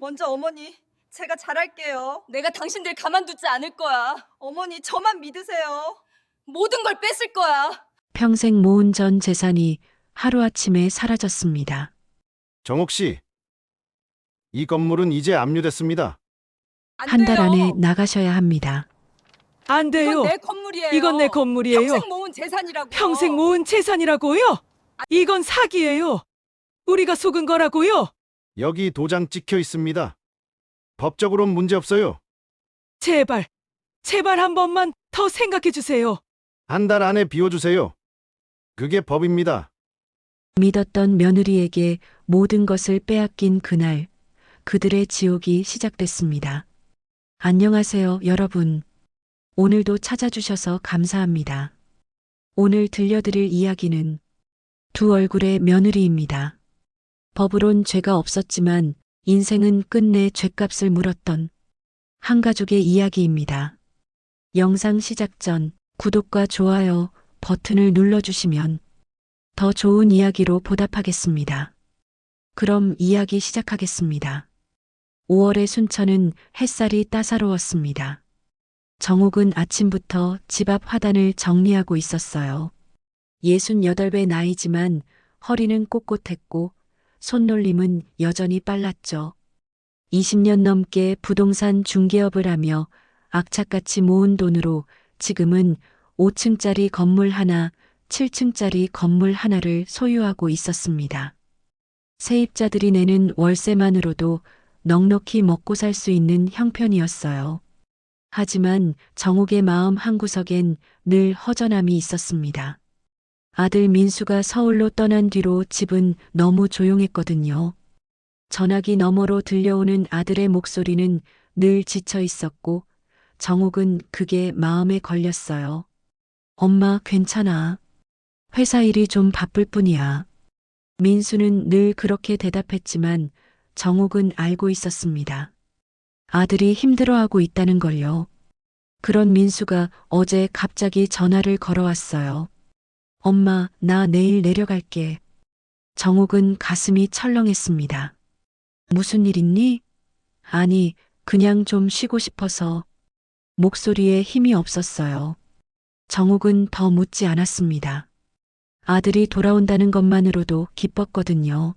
먼저 어머니, 제가 잘할게요. 내가 당신들 가만두지 않을 거야. 어머니, 저만 믿으세요. 모든 걸 뺏을 거야. 평생 모은 전 재산이 하루아침에 사라졌습니다. 정옥 씨, 이 건물은 이제 압류됐습니다. 안 한 달 돼요. 안에 나가셔야 합니다. 안 돼요. 이건 내 건물이에요. 이건 내 건물이에요. 평생 모은 재산이라고. 평생 모은 재산이라고요? 이건 사기예요. 우리가 속은 거라고요? 여기 도장 찍혀 있습니다. 법적으론 문제 없어요. 제발, 제발 한 번만 더 생각해 주세요. 한 달 안에 비워주세요. 그게 법입니다. 믿었던 며느리에게 모든 것을 빼앗긴 그날, 그들의 지옥이 시작됐습니다. 안녕하세요, 여러분. 오늘도 찾아주셔서 감사합니다. 오늘 들려드릴 이야기는 두 얼굴의 며느리입니다. 법으론 죄가 없었지만 인생은 끝내 죗값을 물었던 한 가족의 이야기입니다. 영상 시작 전 구독과 좋아요 버튼을 눌러주시면 더 좋은 이야기로 보답하겠습니다. 그럼 이야기 시작하겠습니다. 5월의 순천은 햇살이 따사로웠습니다. 정옥은 아침부터 집 앞 화단을 정리하고 있었어요. 68배 나이지만 허리는 꼿꼿했고 손놀림은 여전히 빨랐죠. 20년 넘게 부동산 중개업을 하며 악착같이 모은 돈으로 지금은 5층짜리 건물 하나, 7층짜리 건물 하나를 소유하고 있었습니다. 세입자들이 내는 월세만으로도 넉넉히 먹고 살 수 있는 형편이었어요. 하지만 정옥의 마음 한구석엔 늘 허전함이 있었습니다. 아들 민수가 서울로 떠난 뒤로 집은 너무 조용했거든요. 전화기 너머로 들려오는 아들의 목소리는 늘 지쳐 있었고 정옥은 그게 마음에 걸렸어요. 엄마, 괜찮아. 회사 일이 좀 바쁠 뿐이야. 민수는 늘 그렇게 대답했지만 정옥은 알고 있었습니다. 아들이 힘들어하고 있다는 걸요. 그런 민수가 어제 갑자기 전화를 걸어왔어요. 엄마, 나 내일 내려갈게. 정옥은 가슴이 철렁했습니다. 무슨 일 있니? 아니, 그냥 좀 쉬고 싶어서. 목소리에 힘이 없었어요. 정옥은 더 묻지 않았습니다. 아들이 돌아온다는 것만으로도 기뻤거든요.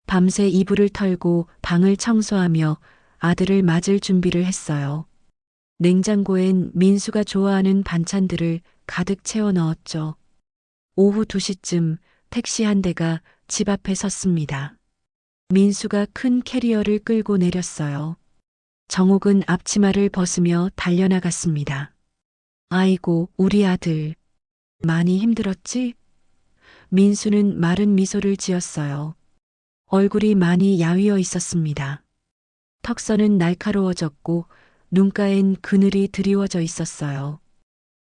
밤새 이불을 털고 방을 청소하며 아들을 맞을 준비를 했어요. 냉장고엔 민수가 좋아하는 반찬들을 가득 채워 넣었죠. 오후 2시쯤 택시 한 대가 집 앞에 섰습니다. 민수가 큰 캐리어를 끌고 내렸어요. 정옥은 앞치마를 벗으며 달려나갔습니다. 아이고, 우리 아들. 많이 힘들었지? 민수는 마른 미소를 지었어요. 얼굴이 많이 야위어 있었습니다. 턱선은 날카로워졌고 눈가엔 그늘이 드리워져 있었어요.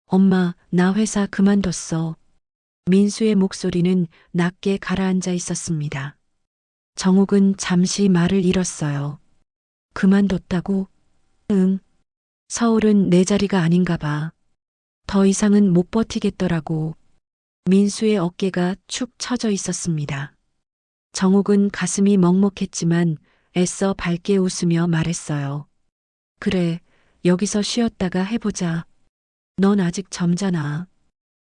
엄마, 나 회사 그만뒀어. 민수의 목소리는 낮게 가라앉아 있었습니다. 정옥은 잠시 말을 잃었어요. 그만뒀다고? 응. 서울은 내 자리가 아닌가 봐. 더 이상은 못 버티겠더라고. 민수의 어깨가 축 처져 있었습니다. 정옥은 가슴이 먹먹했지만 애써 밝게 웃으며 말했어요. 그래, 여기서 쉬었다가 해보자. 넌 아직 젊잖아.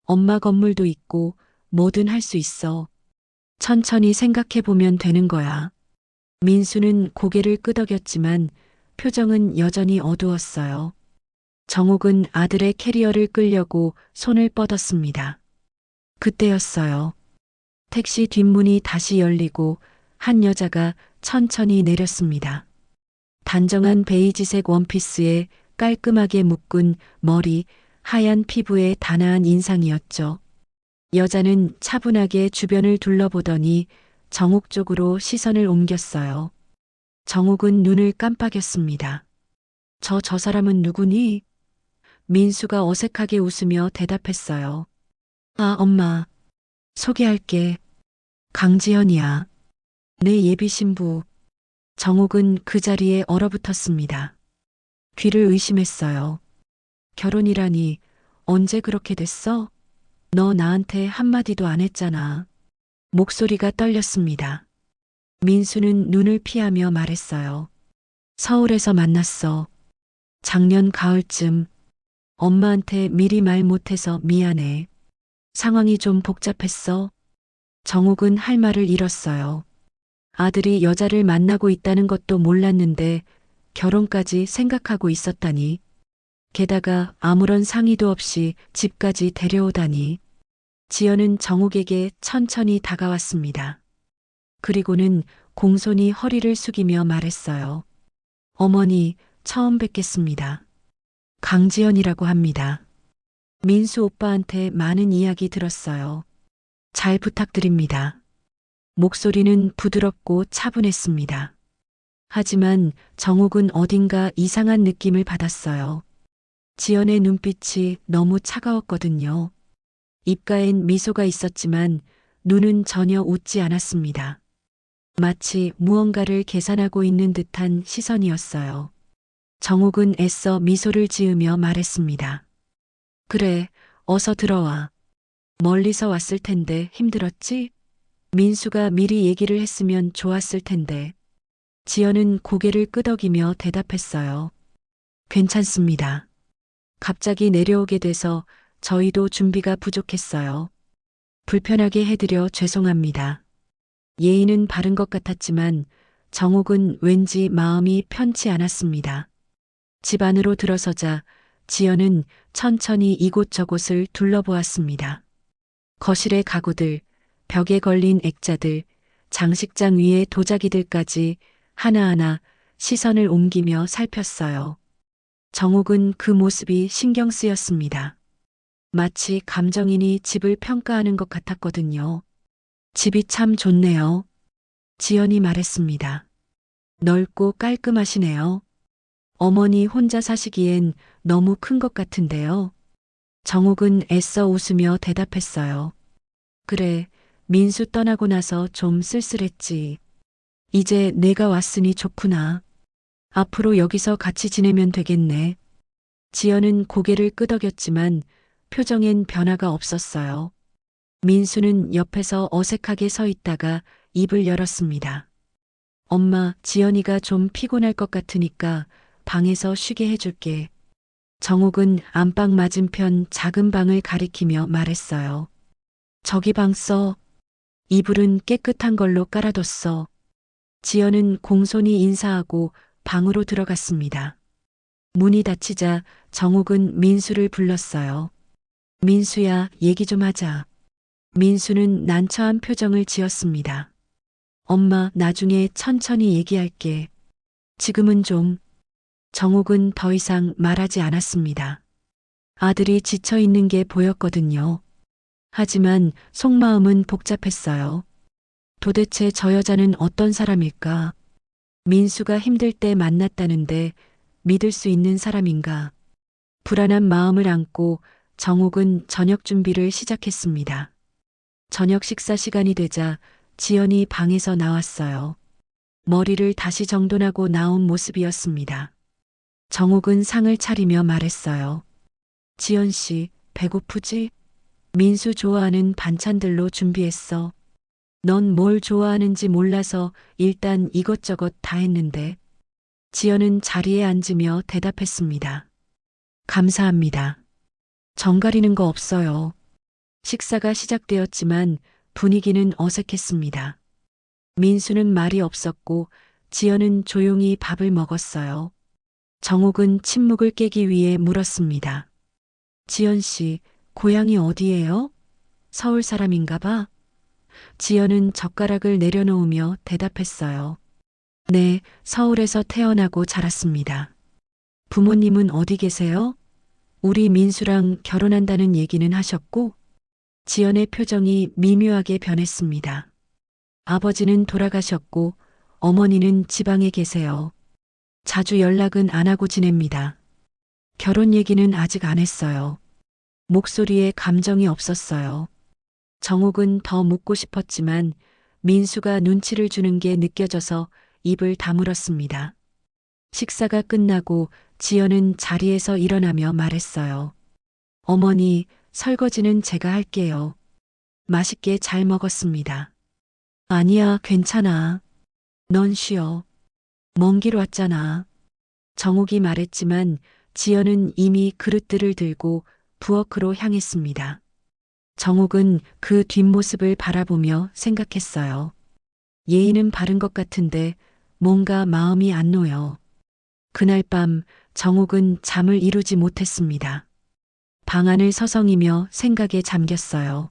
엄마 건물도 있고 뭐든 할 수 있어. 천천히 생각해보면 되는 거야. 민수는 고개를 끄덕였지만 표정은 여전히 어두웠어요. 정옥은 아들의 캐리어를 끌려고 손을 뻗었습니다. 그때였어요. 택시 뒷문이 다시 열리고 한 여자가 천천히 내렸습니다. 단정한 베이지색 원피스에 깔끔하게 묶은 머리, 하얀 피부에 단아한 인상이었죠. 여자는 차분하게 주변을 둘러보더니 정옥 쪽으로 시선을 옮겼어요. 정옥은 눈을 깜빡였습니다. 저 사람은 누구니? 민수가 어색하게 웃으며 대답했어요. 아, 엄마. 소개할게. 강지현이야. 내 예비 신부. 정옥은 그 자리에 얼어붙었습니다. 귀를 의심했어요. 결혼이라니 언제 그렇게 됐어? 너 나한테 한마디도 안 했잖아. 목소리가 떨렸습니다. 민수는 눈을 피하며 말했어요. 서울에서 만났어. 작년 가을쯤. 엄마한테 미리 말 못해서 미안해. 상황이 좀 복잡했어. 정욱은 할 말을 잃었어요. 아들이 여자를 만나고 있다는 것도 몰랐는데 결혼까지 생각하고 있었다니. 게다가 아무런 상의도 없이 집까지 데려오다니. 지연은 정욱에게 천천히 다가왔습니다. 그리고는 공손히 허리를 숙이며 말했어요. 어머니, 처음 뵙겠습니다. 강지연이라고 합니다. 민수 오빠한테 많은 이야기 들었어요. 잘 부탁드립니다. 목소리는 부드럽고 차분했습니다. 하지만 정욱은 어딘가 이상한 느낌을 받았어요. 지연의 눈빛이 너무 차가웠거든요. 입가엔 미소가 있었지만 눈은 전혀 웃지 않았습니다. 마치 무언가를 계산하고 있는 듯한 시선이었어요. 정욱은 애써 미소를 지으며 말했습니다. 그래, 어서 들어와. 멀리서 왔을 텐데 힘들었지? 민수가 미리 얘기를 했으면 좋았을 텐데. 지연은 고개를 끄덕이며 대답했어요. 괜찮습니다. 갑자기 내려오게 돼서 저희도 준비가 부족했어요. 불편하게 해드려 죄송합니다. 예의는 바른 것 같았지만 정욱은 왠지 마음이 편치 않았습니다. 집 안으로 들어서자 지연은 천천히 이곳저곳을 둘러보았습니다. 거실의 가구들, 벽에 걸린 액자들, 장식장 위의 도자기들까지 하나하나 시선을 옮기며 살폈어요. 정욱은 그 모습이 신경 쓰였습니다. 마치 감정인이 집을 평가하는 것 같았거든요. 집이 참 좋네요. 지연이 말했습니다. 넓고 깔끔하시네요. 어머니 혼자 사시기엔 너무 큰 것 같은데요. 정욱은 애써 웃으며 대답했어요. 그래, 민수 떠나고 나서 좀 쓸쓸했지. 이제 내가 왔으니 좋구나. 앞으로 여기서 같이 지내면 되겠네. 지연은 고개를 끄덕였지만 표정엔 변화가 없었어요. 민수는 옆에서 어색하게 서 있다가 입을 열었습니다. 엄마, 지연이가 좀 피곤할 것 같으니까 방에서 쉬게 해줄게. 정욱은 안방 맞은편 작은 방을 가리키며 말했어요. 저기 방 써. 이불은 깨끗한 걸로 깔아뒀어. 지연은 공손히 인사하고 방으로 들어갔습니다. 문이 닫히자 정욱은 민수를 불렀어요. 민수야, 얘기 좀 하자. 민수는 난처한 표정을 지었습니다. 엄마, 나중에 천천히 얘기할게. 지금은 좀. 정욱은 더 이상 말하지 않았습니다. 아들이 지쳐 있는 게 보였거든요. 하지만 속마음은 복잡했어요. 도대체 저 여자는 어떤 사람일까? 민수가 힘들 때 만났다는데 믿을 수 있는 사람인가? 불안한 마음을 안고 정욱은 저녁 준비를 시작했습니다. 저녁 식사 시간이 되자 지연이 방에서 나왔어요. 머리를 다시 정돈하고 나온 모습이었습니다. 정욱은 상을 차리며 말했어요. 지연 씨, 배고프지? 민수 좋아하는 반찬들로 준비했어. 넌 뭘 좋아하는지 몰라서 일단 이것저것 다 했는데. 지연은 자리에 앉으며 대답했습니다. 감사합니다. 정가리는 거 없어요. 식사가 시작되었지만 분위기는 어색했습니다. 민수는 말이 없었고 지연은 조용히 밥을 먹었어요. 정욱은 침묵을 깨기 위해 물었습니다. 지연 씨, 고향이 어디예요? 서울 사람인가 봐? 지연은 젓가락을 내려놓으며 대답했어요. 네, 서울에서 태어나고 자랐습니다. 부모님은 어디 계세요? 우리 민수랑 결혼한다는 얘기는 하셨고? 지연의 표정이 미묘하게 변했습니다. 아버지는 돌아가셨고 어머니는 지방에 계세요. 자주 연락은 안 하고 지냅니다. 결혼 얘기는 아직 안 했어요. 목소리에 감정이 없었어요. 정욱은 더 묻고 싶었지만 민수가 눈치를 주는 게 느껴져서 입을 다물었습니다. 식사가 끝나고 지연은 자리에서 일어나며 말했어요. 어머니, 설거지는 제가 할게요. 맛있게 잘 먹었습니다. 아니야, 괜찮아. 넌 쉬어. 먼 길 왔잖아. 정옥이 말했지만 지연은 이미 그릇들을 들고 부엌으로 향했습니다. 정옥은 그 뒷모습을 바라보며 생각했어요. 예의는 바른 것 같은데 뭔가 마음이 안 놓여. 그날 밤 정옥은 잠을 이루지 못했습니다. 방 안을 서성이며 생각에 잠겼어요.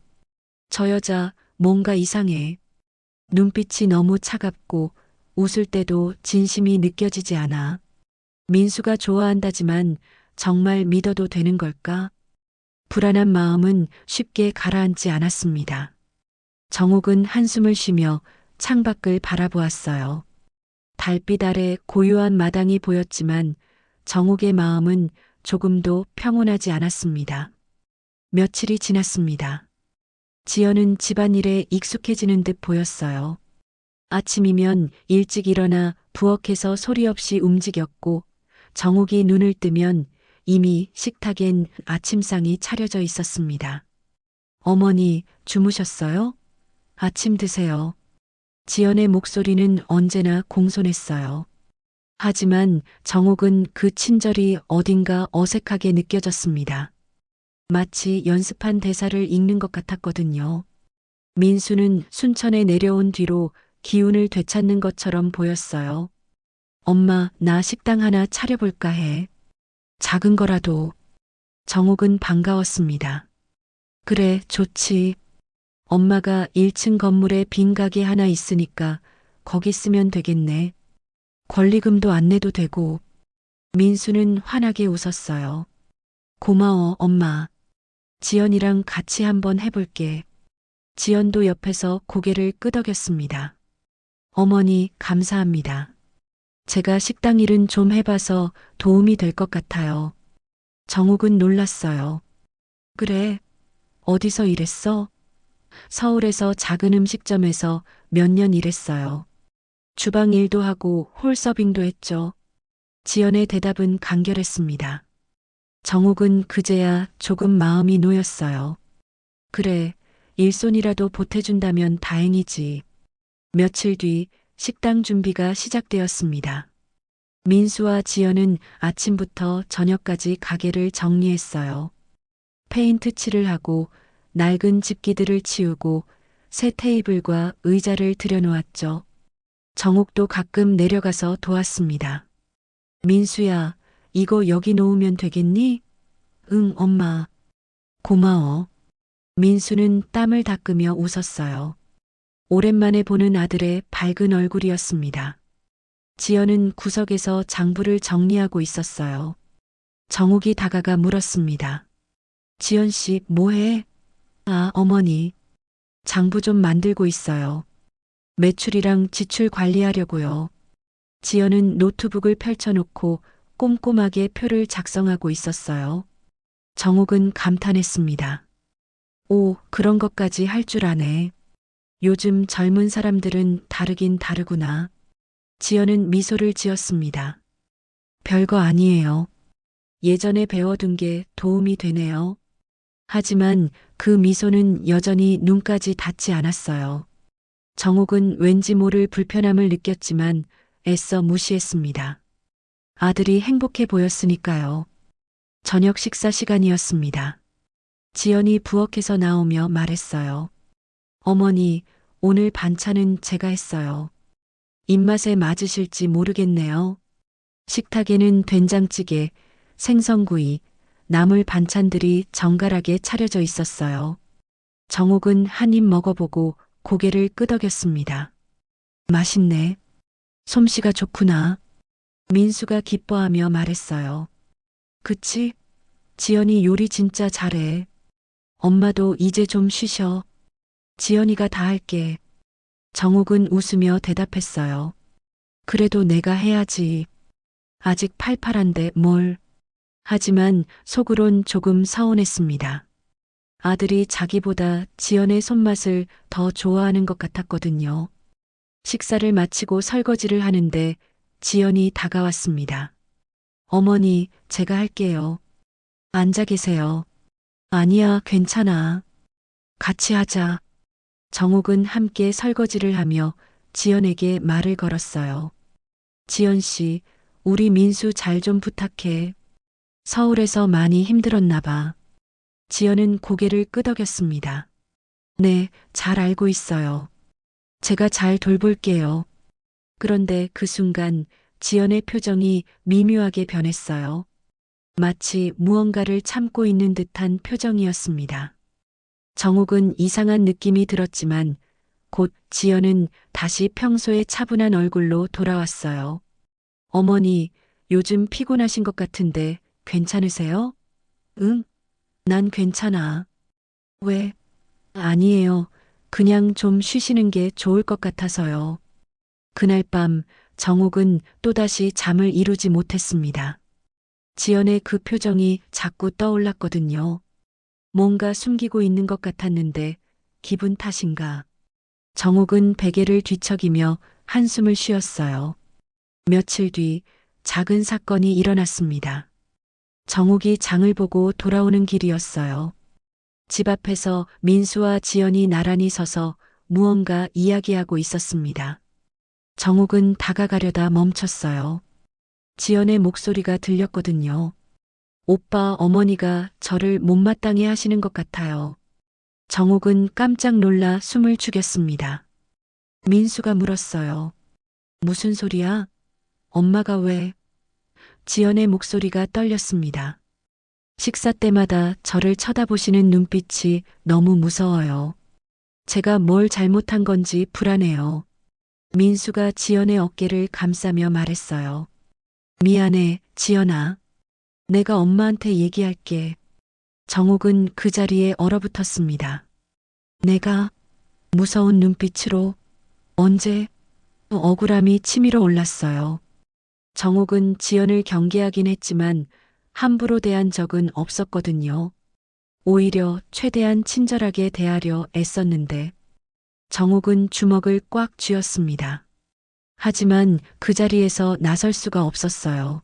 저 여자 뭔가 이상해. 눈빛이 너무 차갑고 웃을 때도 진심이 느껴지지 않아. 민수가 좋아한다지만 정말 믿어도 되는 걸까? 불안한 마음은 쉽게 가라앉지 않았습니다. 정옥은 한숨을 쉬며 창밖을 바라보았어요. 달빛 아래 고요한 마당이 보였지만 정옥의 마음은 조금도 평온하지 않았습니다. 며칠이 지났습니다. 지연은 집안일에 익숙해지는 듯 보였어요. 아침이면 일찍 일어나 부엌에서 소리 없이 움직였고 정옥이 눈을 뜨면 이미 식탁엔 아침상이 차려져 있었습니다. 어머니, 주무셨어요? 아침 드세요. 지연의 목소리는 언제나 공손했어요. 하지만 정옥은 그 친절이 어딘가 어색하게 느껴졌습니다. 마치 연습한 대사를 읽는 것 같았거든요. 민수는 순천에 내려온 뒤로 기운을 되찾는 것처럼 보였어요. 엄마, 나 식당 하나 차려볼까 해. 작은 거라도. 정옥은 반가웠습니다. 그래, 좋지. 엄마가 1층 건물에 빈 가게 하나 있으니까 거기 쓰면 되겠네. 권리금도 안 내도 되고. 민수는 환하게 웃었어요. 고마워, 엄마. 지연이랑 같이 한번 해볼게. 지연도 옆에서 고개를 끄덕였습니다. 어머니, 감사합니다. 제가 식당 일은 좀 해봐서 도움이 될 것 같아요. 정옥은 놀랐어요. 그래, 어디서 일했어? 서울에서 작은 음식점에서 몇 년 일했어요. 주방 일도 하고 홀서빙도 했죠. 지연의 대답은 간결했습니다. 정옥은 그제야 조금 마음이 놓였어요. 그래, 일손이라도 보태준다면 다행이지. 며칠 뒤 식당 준비가 시작되었습니다. 민수와 지연은 아침부터 저녁까지 가게를 정리했어요. 페인트 칠을 하고 낡은 집기들을 치우고 새 테이블과 의자를 들여놓았죠. 정옥도 가끔 내려가서 도왔습니다. 민수야, 이거 여기 놓으면 되겠니? 응, 엄마. 고마워. 민수는 땀을 닦으며 웃었어요. 오랜만에 보는 아들의 밝은 얼굴이었습니다. 지연은 구석에서 장부를 정리하고 있었어요. 정옥이 다가가 물었습니다. 지연 씨, 뭐해? 아, 어머니. 장부 좀 만들고 있어요. 매출이랑 지출 관리하려고요. 지연은 노트북을 펼쳐놓고 꼼꼼하게 표를 작성하고 있었어요. 정옥은 감탄했습니다. 오, 그런 것까지 할 줄 아네. 요즘 젊은 사람들은 다르긴 다르구나. 지연은 미소를 지었습니다. 별거 아니에요. 예전에 배워둔 게 도움이 되네요. 하지만 그 미소는 여전히 눈까지 닿지 않았어요. 정옥은 왠지 모를 불편함을 느꼈지만 애써 무시했습니다. 아들이 행복해 보였으니까요. 저녁 식사 시간이었습니다. 지연이 부엌에서 나오며 말했어요. 어머니, 오늘 반찬은 제가 했어요. 입맛에 맞으실지 모르겠네요. 식탁에는 된장찌개, 생선구이, 나물 반찬들이 정갈하게 차려져 있었어요. 정옥은 한 입 먹어보고 고개를 끄덕였습니다. 맛있네. 솜씨가 좋구나. 민수가 기뻐하며 말했어요. 그치? 지연이 요리 진짜 잘해. 엄마도 이제 좀 쉬셔. 지연이가 다 할게. 정옥은 웃으며 대답했어요. 그래도 내가 해야지. 아직 팔팔한데 뭘. 하지만 속으론 조금 서운했습니다. 아들이 자기보다 지연의 손맛을 더 좋아하는 것 같았거든요. 식사를 마치고 설거지를 하는데 지연이 다가왔습니다. 어머니, 제가 할게요. 앉아 계세요. 아니야, 괜찮아. 같이 하자. 정옥은 함께 설거지를 하며 지연에게 말을 걸었어요. 지연 씨, 우리 민수 잘 좀 부탁해. 서울에서 많이 힘들었나 봐. 지연은 고개를 끄덕였습니다. 네, 잘 알고 있어요. 제가 잘 돌볼게요. 그런데 그 순간 지연의 표정이 미묘하게 변했어요. 마치 무언가를 참고 있는 듯한 표정이었습니다. 정옥은 이상한 느낌이 들었지만 곧 지연은 다시 평소의 차분한 얼굴로 돌아왔어요. 어머니, 요즘 피곤하신 것 같은데 괜찮으세요? 응, 난 괜찮아. 왜? 아니에요. 그냥 좀 쉬시는 게 좋을 것 같아서요. 그날 밤 정옥은 또다시 잠을 이루지 못했습니다. 지연의 그 표정이 자꾸 떠올랐거든요. 뭔가 숨기고 있는 것 같았는데 기분 탓인가. 정옥은 베개를 뒤척이며 한숨을 쉬었어요. 며칠 뒤 작은 사건이 일어났습니다. 정옥이 장을 보고 돌아오는 길이었어요. 집 앞에서 민수와 지연이 나란히 서서 무언가 이야기하고 있었습니다. 정옥은 다가가려다 멈췄어요. 지연의 목소리가 들렸거든요. 오빠 어머니가 저를 못마땅해 하시는 것 같아요. 정옥은 깜짝 놀라 숨을 죽였습니다. 민수가 물었어요. 무슨 소리야? 엄마가 왜? 지연의 목소리가 떨렸습니다. 식사 때마다 저를 쳐다보시는 눈빛이 너무 무서워요. 제가 뭘 잘못한 건지 불안해요. 민수가 지연의 어깨를 감싸며 말했어요. 미안해, 지연아. 내가 엄마한테 얘기할게. 정옥은 그 자리에 얼어붙었습니다. 내가 무서운 눈빛으로 언제? 억울함이 치밀어 올랐어요. 정옥은 지연을 경계하긴 했지만 함부로 대한 적은 없었거든요. 오히려 최대한 친절하게 대하려 애썼는데 정옥은 주먹을 꽉 쥐었습니다. 하지만 그 자리에서 나설 수가 없었어요.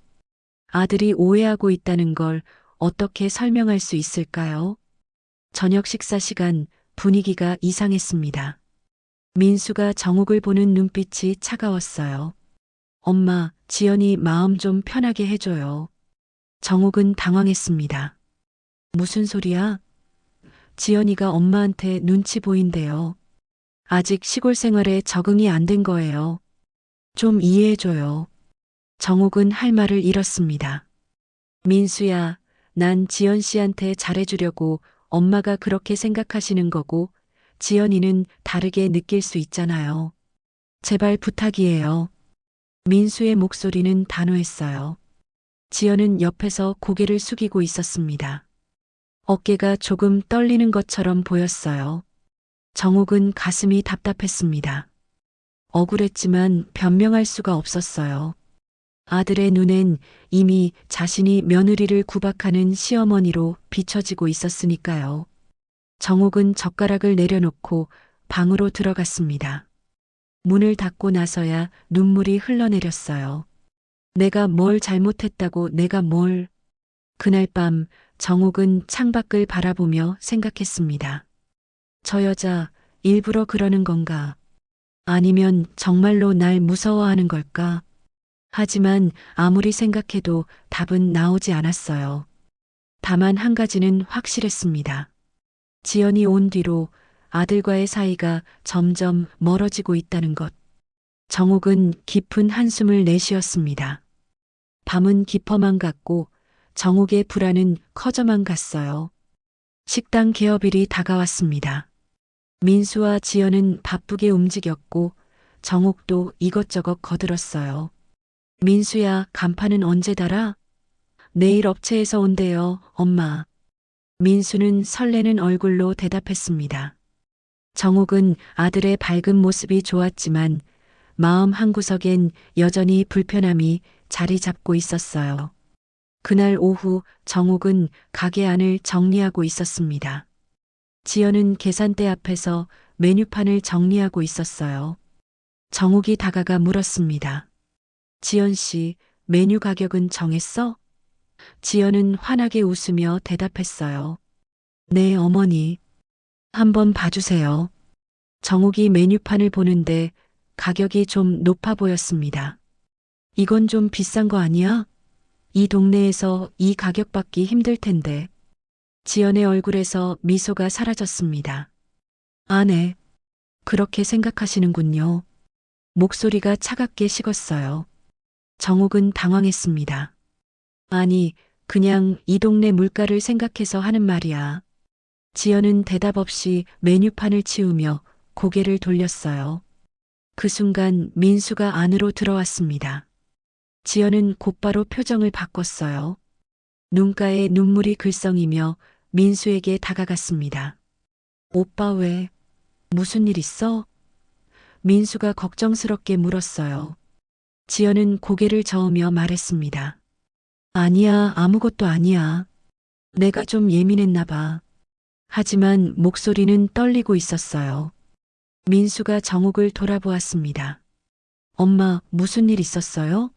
아들이 오해하고 있다는 걸 어떻게 설명할 수 있을까요? 저녁 식사 시간 분위기가 이상했습니다. 민수가 정옥을 보는 눈빛이 차가웠어요. 엄마, 지연이 마음 좀 편하게 해줘요. 정옥은 당황했습니다. 무슨 소리야? 지연이가 엄마한테 눈치 보인대요. 아직 시골 생활에 적응이 안 된 거예요. 좀 이해해줘요. 정옥은 할 말을 잃었습니다. 민수야, 난 지연 씨한테 잘해주려고 엄마가 그렇게 생각하시는 거고, 지연이는 다르게 느낄 수 있잖아요. 제발 부탁이에요. 민수의 목소리는 단호했어요. 지연은 옆에서 고개를 숙이고 있었습니다. 어깨가 조금 떨리는 것처럼 보였어요. 정옥은 가슴이 답답했습니다. 억울했지만 변명할 수가 없었어요. 아들의 눈엔 이미 자신이 며느리를 구박하는 시어머니로 비춰지고 있었으니까요. 정옥은 젓가락을 내려놓고 방으로 들어갔습니다. 문을 닫고 나서야 눈물이 흘러내렸어요. 내가 뭘 잘못했다고 내가 뭘. 그날 밤 정옥은 창밖을 바라보며 생각했습니다. 저 여자 일부러 그러는 건가? 아니면 정말로 날 무서워하는 걸까? 하지만 아무리 생각해도 답은 나오지 않았어요. 다만 한 가지는 확실했습니다. 지연이 온 뒤로 아들과의 사이가 점점 멀어지고 있다는 것. 정옥은 깊은 한숨을 내쉬었습니다. 밤은 깊어만 갔고 정옥의 불안은 커져만 갔어요. 식당 개업일이 다가왔습니다. 민수와 지연은 바쁘게 움직였고 정옥도 이것저것 거들었어요. 민수야, 간판은 언제 달아? 내일 업체에서 온대요, 엄마. 민수는 설레는 얼굴로 대답했습니다. 정옥은 아들의 밝은 모습이 좋았지만 마음 한구석엔 여전히 불편함이 자리 잡고 있었어요. 그날 오후 정옥은 가게 안을 정리하고 있었습니다. 지연은 계산대 앞에서 메뉴판을 정리하고 있었어요. 정옥이 다가가 물었습니다. 지연 씨, 메뉴 가격은 정했어? 지연은 환하게 웃으며 대답했어요. 네, 어머니. 한번 봐주세요. 정옥이 메뉴판을 보는데 가격이 좀 높아 보였습니다. 이건 좀 비싼 거 아니야? 이 동네에서 이 가격 받기 힘들 텐데. 지연의 얼굴에서 미소가 사라졌습니다. 아, 네. 그렇게 생각하시는군요. 목소리가 차갑게 식었어요. 정옥은 당황했습니다. 아니, 그냥 이 동네 물가를 생각해서 하는 말이야. 지연은 대답 없이 메뉴판을 치우며 고개를 돌렸어요. 그 순간 민수가 안으로 들어왔습니다. 지연은 곧바로 표정을 바꿨어요. 눈가에 눈물이 글썽이며 민수에게 다가갔습니다. 오빠 왜? 무슨 일 있어? 민수가 걱정스럽게 물었어요. 지연은 고개를 저으며 말했습니다. 아니야, 아무것도 아니야. 내가 좀 예민했나 봐. 하지만 목소리는 떨리고 있었어요. 민수가 정욱을 돌아보았습니다. 엄마, 무슨 일 있었어요?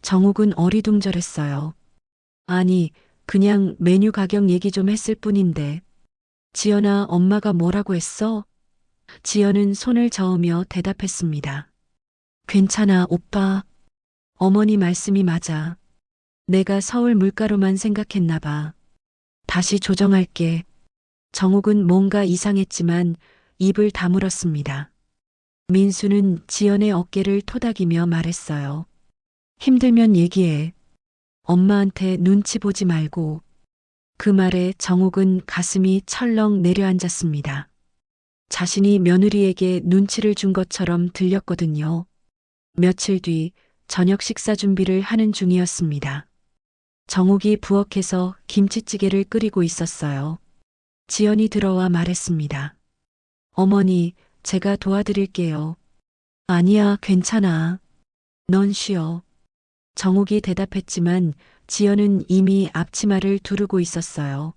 정욱은 어리둥절했어요. 아니, 그냥 메뉴 가격 얘기 좀 했을 뿐인데. 지연아, 엄마가 뭐라고 했어? 지연은 손을 저으며 대답했습니다. 괜찮아, 오빠. 어머니 말씀이 맞아. 내가 서울 물가로만 생각했나 봐. 다시 조정할게. 정욱은 뭔가 이상했지만 입을 다물었습니다. 민수는 지연의 어깨를 토닥이며 말했어요. 힘들면 얘기해. 엄마한테 눈치 보지 말고. 그 말에 정욱은 가슴이 철렁 내려앉았습니다. 자신이 며느리에게 눈치를 준 것처럼 들렸거든요. 며칠 뒤 저녁 식사 준비를 하는 중이었습니다. 정욱이 부엌에서 김치찌개를 끓이고 있었어요. 지연이 들어와 말했습니다. 어머니, 제가 도와드릴게요. 아니야, 괜찮아. 넌 쉬어. 정욱이 대답했지만 지연은 이미 앞치마를 두르고 있었어요.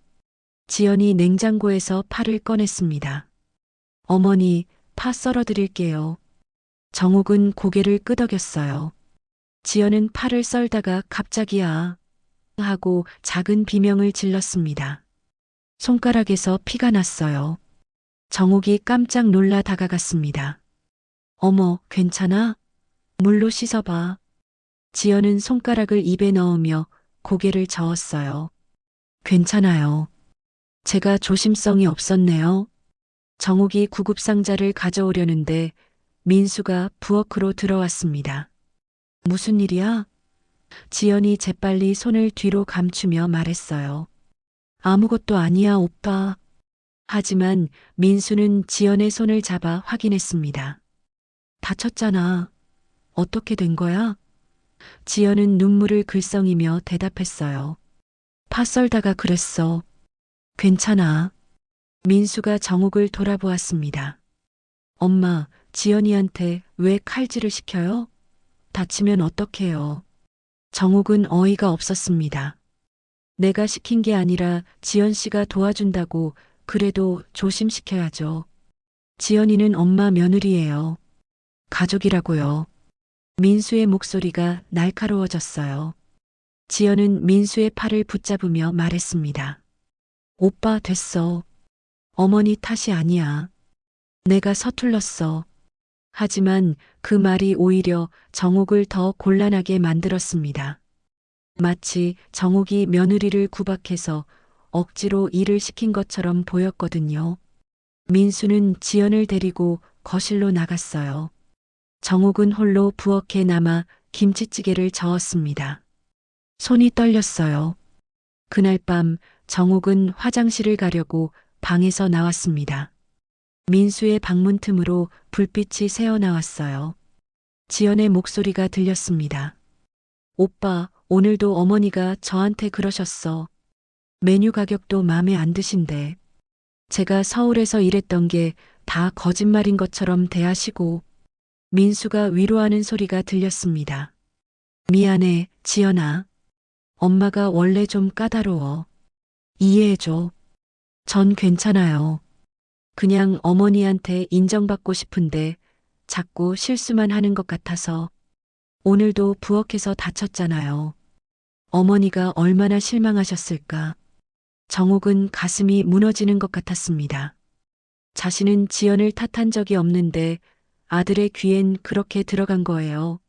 지연이 냉장고에서 파를 꺼냈습니다. 어머니, 파 썰어 드릴게요. 정욱은 고개를 끄덕였어요. 지연은 파를 썰다가 갑자기야 하고 작은 비명을 질렀습니다. 손가락에서 피가 났어요. 정욱이 깜짝 놀라 다가갔습니다. 어머, 괜찮아? 물로 씻어봐. 지연은 손가락을 입에 넣으며 고개를 저었어요. 괜찮아요. 제가 조심성이 없었네요. 정욱이 구급상자를 가져오려는데 민수가 부엌으로 들어왔습니다. 무슨 일이야? 지연이 재빨리 손을 뒤로 감추며 말했어요. 아무것도 아니야, 오빠. 하지만 민수는 지연의 손을 잡아 확인했습니다. 다쳤잖아. 어떻게 된 거야? 지연은 눈물을 글썽이며 대답했어요. 파 썰다가 그랬어. 괜찮아. 민수가 정욱을 돌아보았습니다. 엄마, 지연이한테 왜 칼질을 시켜요? 다치면 어떡해요? 정욱은 어이가 없었습니다. 내가 시킨 게 아니라 지연 씨가 도와준다고 그래도 조심시켜야죠. 지연이는 엄마 며느리예요. 가족이라고요. 민수의 목소리가 날카로워졌어요. 지연은 민수의 팔을 붙잡으며 말했습니다. 오빠 됐어. 어머니 탓이 아니야. 내가 서툴렀어. 하지만 그 말이 오히려 정욱을 더 곤란하게 만들었습니다. 마치 정욱이 며느리를 구박해서 억지로 일을 시킨 것처럼 보였거든요. 민수는 지연을 데리고 거실로 나갔어요. 정욱은 홀로 부엌에 남아 김치찌개를 저었습니다. 손이 떨렸어요. 그날 밤 정욱은 화장실을 가려고 방에서 나왔습니다. 민수의 방문 틈으로 불빛이 새어나왔어요. 지연의 목소리가 들렸습니다. 오빠, 오늘도 어머니가 저한테 그러셨어. 메뉴 가격도 마음에 안 드신대. 제가 서울에서 일했던 게 다 거짓말인 것처럼 대하시고. 민수가 위로하는 소리가 들렸습니다. 미안해, 지연아. 엄마가 원래 좀 까다로워. 이해해줘. 전 괜찮아요. 그냥 어머니한테 인정받고 싶은데 자꾸 실수만 하는 것 같아서. 오늘도 부엌에서 다쳤잖아요. 어머니가 얼마나 실망하셨을까. 정욱은 가슴이 무너지는 것 같았습니다. 자신은 지연을 탓한 적이 없는데 아들의 귀엔 그렇게 들어간 거예요.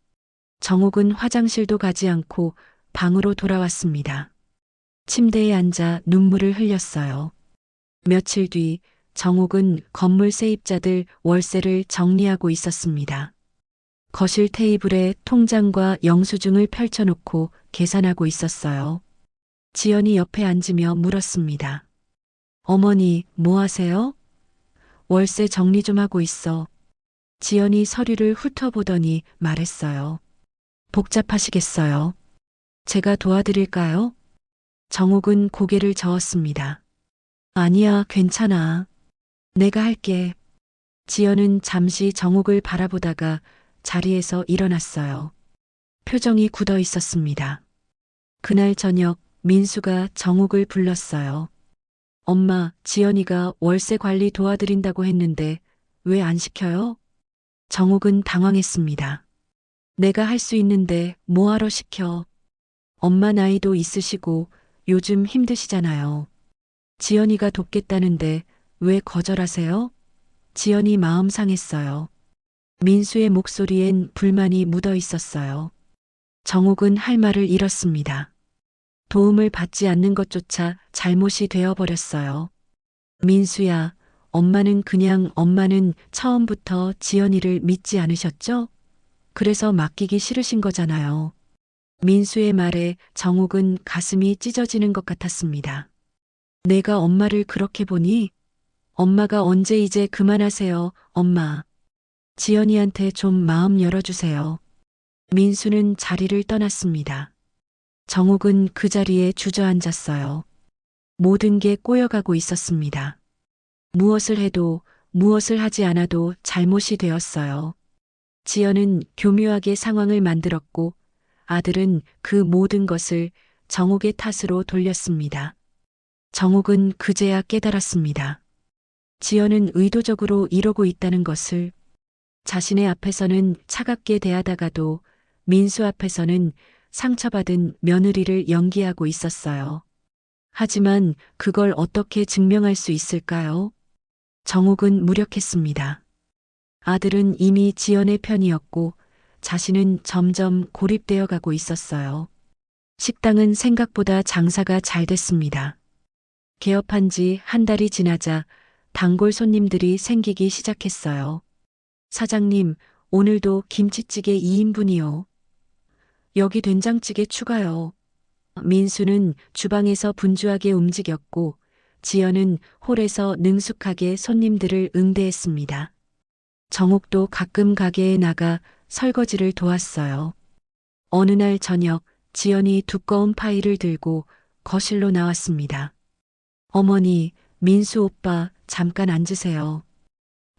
정옥은 화장실도 가지 않고 방으로 돌아왔습니다. 침대에 앉아 눈물을 흘렸어요. 며칠 뒤 정옥은 건물 세입자들 월세를 정리하고 있었습니다. 거실 테이블에 통장과 영수증을 펼쳐놓고 계산하고 있었어요. 지연이 옆에 앉으며 물었습니다. 어머니, 뭐 하세요? 월세 정리 좀 하고 있어. 지연이 서류를 훑어보더니 말했어요. 복잡하시겠어요? 제가 도와드릴까요? 정옥은 고개를 저었습니다. 아니야, 괜찮아. 내가 할게. 지연은 잠시 정옥을 바라보다가 자리에서 일어났어요. 표정이 굳어 있었습니다. 그날 저녁 민수가 정옥을 불렀어요. 엄마, 지연이가 월세 관리 도와드린다고 했는데 왜 안 시켜요? 정옥은 당황했습니다. 내가 할 수 있는데 뭐하러 시켜? 엄마 나이도 있으시고 요즘 힘드시잖아요. 지연이가 돕겠다는데 왜 거절하세요? 지연이 마음 상했어요. 민수의 목소리엔 불만이 묻어 있었어요. 정옥은 할 말을 잃었습니다. 도움을 받지 않는 것조차 잘못이 되어버렸어요. 민수야, 엄마는 처음부터 지연이를 믿지 않으셨죠? 그래서 맡기기 싫으신 거잖아요. 민수의 말에 정옥은 가슴이 찢어지는 것 같았습니다. 내가 엄마를 그렇게 보니? 엄마가 언제 이제 그만하세요, 엄마. 지연이한테 좀 마음 열어주세요. 민수는 자리를 떠났습니다. 정옥은 그 자리에 주저앉았어요. 모든 게 꼬여가고 있었습니다. 무엇을 해도 무엇을 하지 않아도 잘못이 되었어요. 지연은 교묘하게 상황을 만들었고 아들은 그 모든 것을 정옥의 탓으로 돌렸습니다. 정옥은 그제야 깨달았습니다. 지연은 의도적으로 이러고 있다는 것을. 자신의 앞에서는 차갑게 대하다가도 민수 앞에서는 상처받은 며느리를 연기하고 있었어요. 하지만 그걸 어떻게 증명할 수 있을까요? 정옥은 무력했습니다. 아들은 이미 지연의 편이었고 자신은 점점 고립되어 가고 있었어요. 식당은 생각보다 장사가 잘 됐습니다. 개업한 지 한 달이 지나자 단골 손님들이 생기기 시작했어요. 사장님, 오늘도 김치찌개 2인분이요. 여기 된장찌개 추가요. 민수는 주방에서 분주하게 움직였고 지연은 홀에서 능숙하게 손님들을 응대했습니다. 정옥도 가끔 가게에 나가 설거지를 도왔어요. 어느 날 저녁 지연이 두꺼운 파일을 들고 거실로 나왔습니다. 어머니, 민수 오빠 잠깐 앉으세요.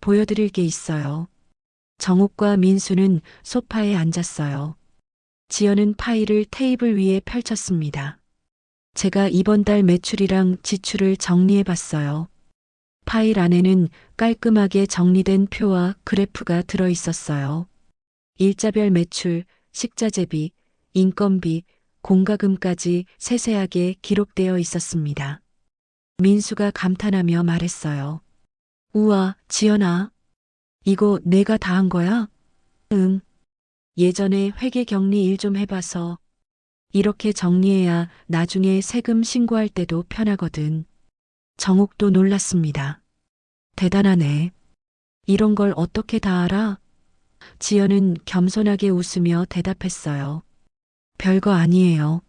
보여드릴 게 있어요. 정옥과 민수는 소파에 앉았어요. 지연은 파일을 테이블 위에 펼쳤습니다. 제가 이번 달 매출이랑 지출을 정리해 봤어요. 파일 안에는 깔끔하게 정리된 표와 그래프가 들어 있었어요. 일자별 매출, 식자재비, 인건비, 공과금까지 세세하게 기록되어 있었습니다. 민수가 감탄하며 말했어요. 우와, 지연아. 이거 내가 다 한 거야? 응. 예전에 회계 격리 일 좀 해봐서 이렇게 정리해야 나중에 세금 신고할 때도 편하거든. 정옥도 놀랐습니다. 대단하네. 이런 걸 어떻게 다 알아? 지연은 겸손하게 웃으며 대답했어요. 별거 아니에요.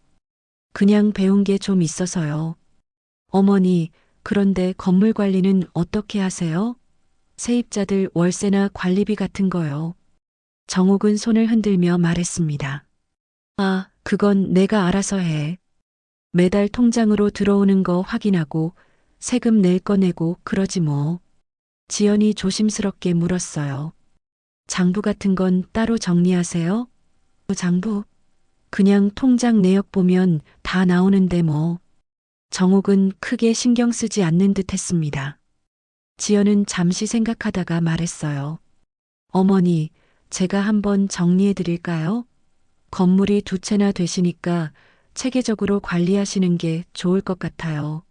그냥 배운 게 좀 있어서요. 어머니, 그런데 건물 관리는 어떻게 하세요? 세입자들 월세나 관리비 같은 거요. 정옥은 손을 흔들며 말했습니다. 아, 그건 내가 알아서 해. 매달 통장으로 들어오는 거 확인하고 세금 낼 거 내고 그러지 뭐. 지연이 조심스럽게 물었어요. 장부 같은 건 따로 정리하세요? 장부? 그냥 통장 내역 보면 다 나오는데 뭐. 정옥은 크게 신경 쓰지 않는 듯 했습니다. 지연은 잠시 생각하다가 말했어요. 어머니, 제가 한번 정리해 드릴까요? 건물이 2채나 되시니까 체계적으로 관리하시는 게 좋을 것 같아요.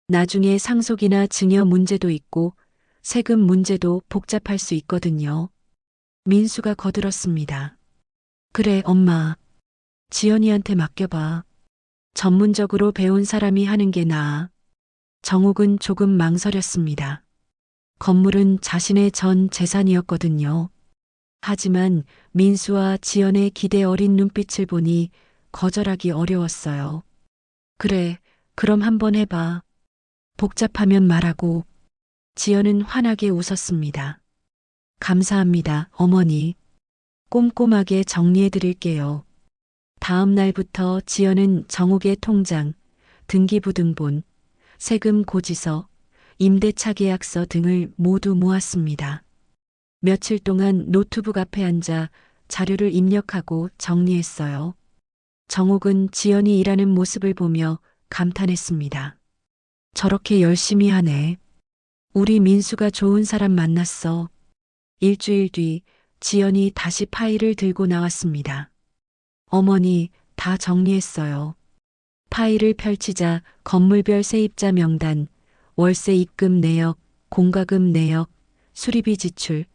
나중에 상속이나 증여 문제도 있고 세금 문제도 복잡할 수 있거든요. 민수가 거들었습니다. 그래, 엄마. 지연이한테 맡겨봐. 전문적으로 배운 사람이 하는 게 나아. 정욱은 조금 망설였습니다. 건물은 자신의 전 재산이었거든요. 하지만 민수와 지연의 기대 어린 눈빛을 보니 거절하기 어려웠어요. 그래, 그럼 한번 해봐. 복잡하면 말하고. 지연은 환하게 웃었습니다. 감사합니다, 어머니. 꼼꼼하게 정리해 드릴게요. 다음 날부터 지연은 정욱의 통장, 등기부등본, 세금 고지서, 임대차 계약서 등을 모두 모았습니다. 며칠 동안 노트북 앞에 앉아 자료를 입력하고 정리했어요. 정욱은 지연이 일하는 모습을 보며 감탄했습니다. 저렇게 열심히 하네. 우리 민수가 좋은 사람 만났어. 일주일 뒤 지연이 다시 파일을 들고 나왔습니다. 어머니, 다 정리했어요. 파일을 펼치자 건물별 세입자 명단, 월세 입금 내역, 공과금 내역, 수리비 지출,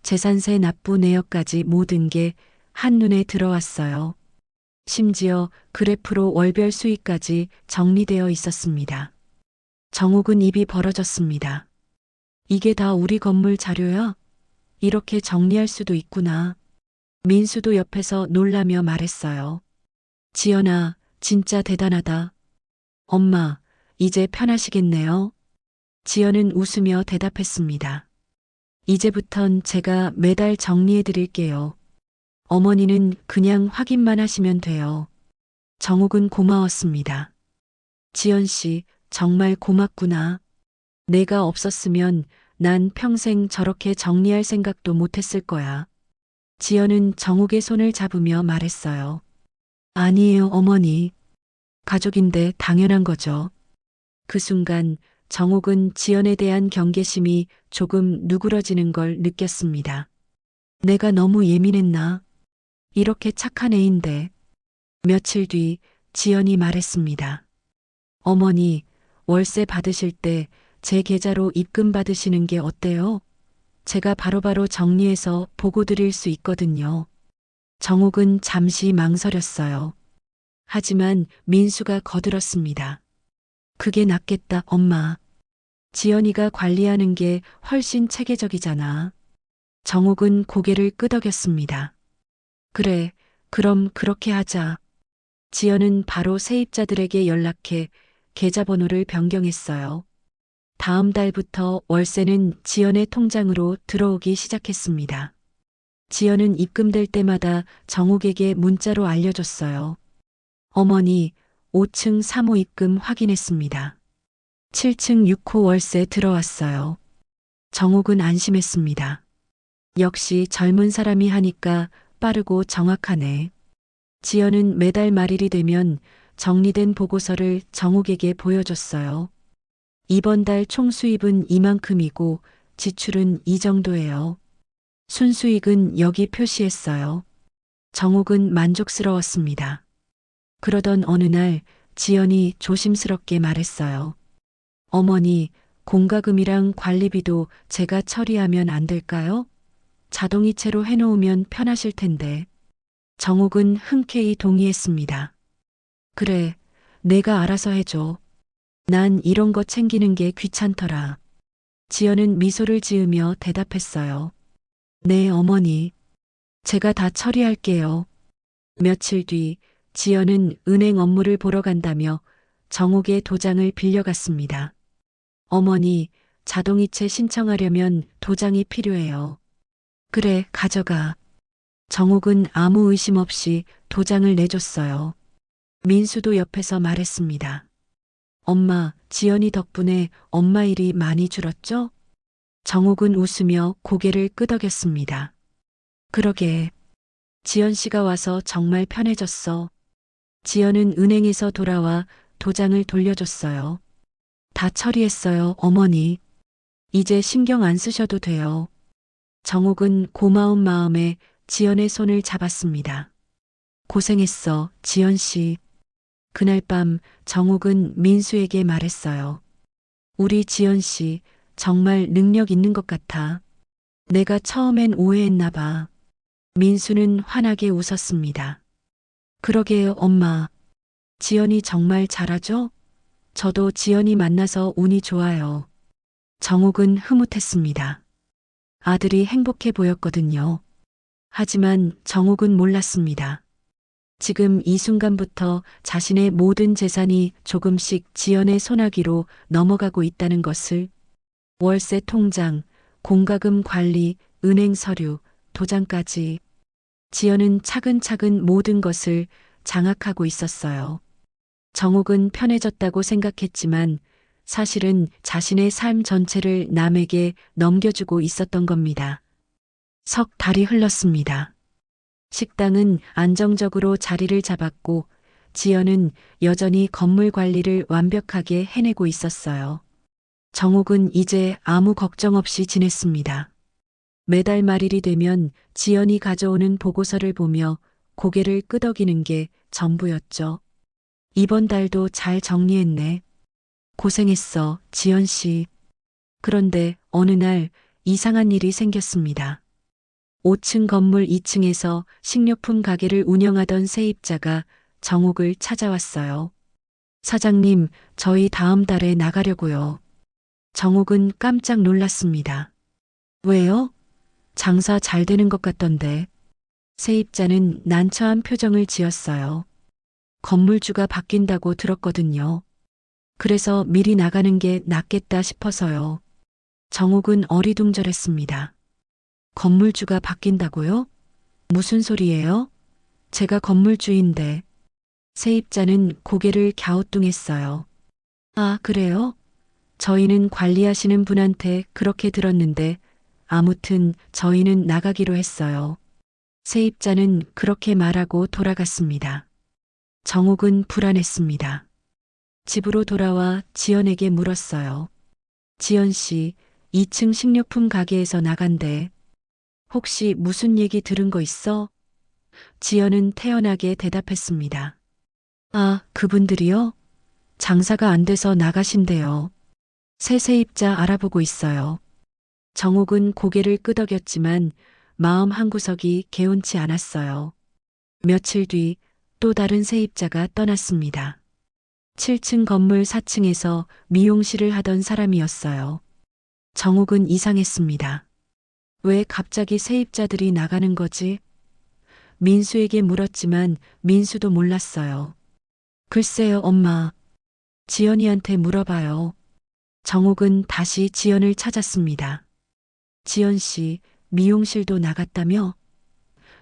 재산세 납부 내역까지 모든 게 한눈에 들어왔어요. 심지어 그래프로 월별 수익까지 정리되어 있었습니다. 정욱은 입이 벌어졌습니다. 이게 다 우리 건물 자료야? 이렇게 정리할 수도 있구나. 민수도 옆에서 놀라며 말했어요. 지연아, 진짜 대단하다. 엄마, 이제 편하시겠네요. 지연은 웃으며 대답했습니다. 이제부턴 제가 매달 정리해 드릴게요. 어머니는 그냥 확인만 하시면 돼요. 정욱은 고마웠습니다. 지연 씨, 정말 고맙구나. 내가 없었으면 난 평생 저렇게 정리할 생각도 못했을 거야. 지연은 정욱의 손을 잡으며 말했어요. 아니에요, 어머니. 가족인데 당연한 거죠. 그 순간 정욱은 지연에 대한 경계심이 조금 누그러지는 걸 느꼈습니다. 내가 너무 예민했나? 이렇게 착한 애인데. 며칠 뒤 지연이 말했습니다. 어머니, 월세 받으실 때 제 계좌로 입금 받으시는 게 어때요? 제가 바로바로 정리해서 보고 드릴 수 있거든요. 정욱은 잠시 망설였어요. 하지만 민수가 거들었습니다. 그게 낫겠다, 엄마. 지연이가 관리하는 게 훨씬 체계적이잖아. 정욱은 고개를 끄덕였습니다. 그래, 그럼 그렇게 하자. 지연은 바로 세입자들에게 연락해 계좌번호를 변경했어요. 다음 달부터 월세는 지연의 통장으로 들어오기 시작했습니다. 지연은 입금될 때마다 정욱에게 문자로 알려줬어요. 어머니, 5층 3호 입금 확인했습니다. 7층 6호 월세 들어왔어요. 정욱은 안심했습니다. 역시 젊은 사람이 하니까 빠르고 정확하네. 지연은 매달 말일이 되면 정리된 보고서를 정욱에게 보여줬어요. 이번 달 총 수입은 이만큼이고 지출은 이 정도예요. 순수익은 여기 표시했어요. 정욱은 만족스러웠습니다. 그러던 어느 날 지연이 조심스럽게 말했어요. 어머니, 공과금이랑 관리비도 제가 처리하면 안 될까요? 자동이체로 해놓으면 편하실 텐데. 정욱은 흔쾌히 동의했습니다. 그래, 내가 알아서 해줘. 난 이런 거 챙기는 게 귀찮더라. 지연은 미소를 지으며 대답했어요. 네, 어머니. 제가 다 처리할게요. 며칠 뒤 지연은 은행 업무를 보러 간다며 정욱의 도장을 빌려갔습니다. 어머니, 자동이체 신청하려면 도장이 필요해요. 그래, 가져가. 정욱은 아무 의심 없이 도장을 내줬어요. 민수도 옆에서 말했습니다. 엄마, 지연이 덕분에 엄마 일이 많이 줄었죠? 정욱은 웃으며 고개를 끄덕였습니다. 그러게. 지연 씨가 와서 정말 편해졌어. 지연은 은행에서 돌아와 도장을 돌려줬어요. 다 처리했어요, 어머니. 이제 신경 안 쓰셔도 돼요. 정욱은 고마운 마음에 지연의 손을 잡았습니다. 고생했어, 지연 씨. 그날 밤 정욱은 민수에게 말했어요. 우리 지연 씨 정말 능력 있는 것 같아. 내가 처음엔 오해했나 봐. 민수는 환하게 웃었습니다. 그러게요, 엄마. 지연이 정말 잘하죠? 저도 지연이 만나서 운이 좋아요. 정욱은 흐뭇했습니다. 아들이 행복해 보였거든요. 하지만 정욱은 몰랐습니다. 지금 이 순간부터 자신의 모든 재산이 조금씩 지연의 손아귀로 넘어가고 있다는 것을. 월세 통장, 공과금 관리, 은행 서류, 도장까지. 지연은 차근차근 모든 것을 장악하고 있었어요. 정욱은 편해졌다고 생각했지만 사실은 자신의 삶 전체를 남에게 넘겨주고 있었던 겁니다. 석 달이 흘렀습니다. 식당은 안정적으로 자리를 잡았고 지연은 여전히 건물 관리를 완벽하게 해내고 있었어요. 정욱은 이제 아무 걱정 없이 지냈습니다. 매달 말일이 되면 지연이 가져오는 보고서를 보며 고개를 끄덕이는 게 전부였죠. 이번 달도 잘 정리했네. 고생했어, 지연 씨. 그런데 어느 날 이상한 일이 생겼습니다. 5층 건물 2층에서 식료품 가게를 운영하던 세입자가 정욱을 찾아왔어요. 사장님, 저희 다음 달에 나가려고요. 정욱은 깜짝 놀랐습니다. 왜요? 장사 잘 되는 것 같던데. 세입자는 난처한 표정을 지었어요. 건물주가 바뀐다고 들었거든요. 그래서 미리 나가는 게 낫겠다 싶어서요. 정욱은 어리둥절했습니다. 건물주가 바뀐다고요? 무슨 소리예요? 제가 건물주인데. 세입자는 고개를 갸우뚱했어요. 아, 그래요? 저희는 관리하시는 분한테 그렇게 들었는데 아무튼 저희는 나가기로 했어요. 세입자는 그렇게 말하고 돌아갔습니다. 정욱은 불안했습니다. 집으로 돌아와 지연에게 물었어요. 지연 씨, 2층 식료품 가게에서 나간대. 혹시 무슨 얘기 들은 거 있어? 지연은 태연하게 대답했습니다. 아, 그분들이요? 장사가 안 돼서 나가신대요. 새 세입자 알아보고 있어요. 정욱은 고개를 끄덕였지만 마음 한구석이 개운치 않았어요. 며칠 뒤 또 다른 세입자가 떠났습니다. 7층 건물 4층에서 미용실을 하던 사람이었어요. 정욱은 이상했습니다. 왜 갑자기 세입자들이 나가는 거지? 민수에게 물었지만 민수도 몰랐어요. 글쎄요, 엄마. 지연이한테 물어봐요. 정욱은 다시 지연을 찾았습니다. 지연 씨, 미용실도 나갔다며?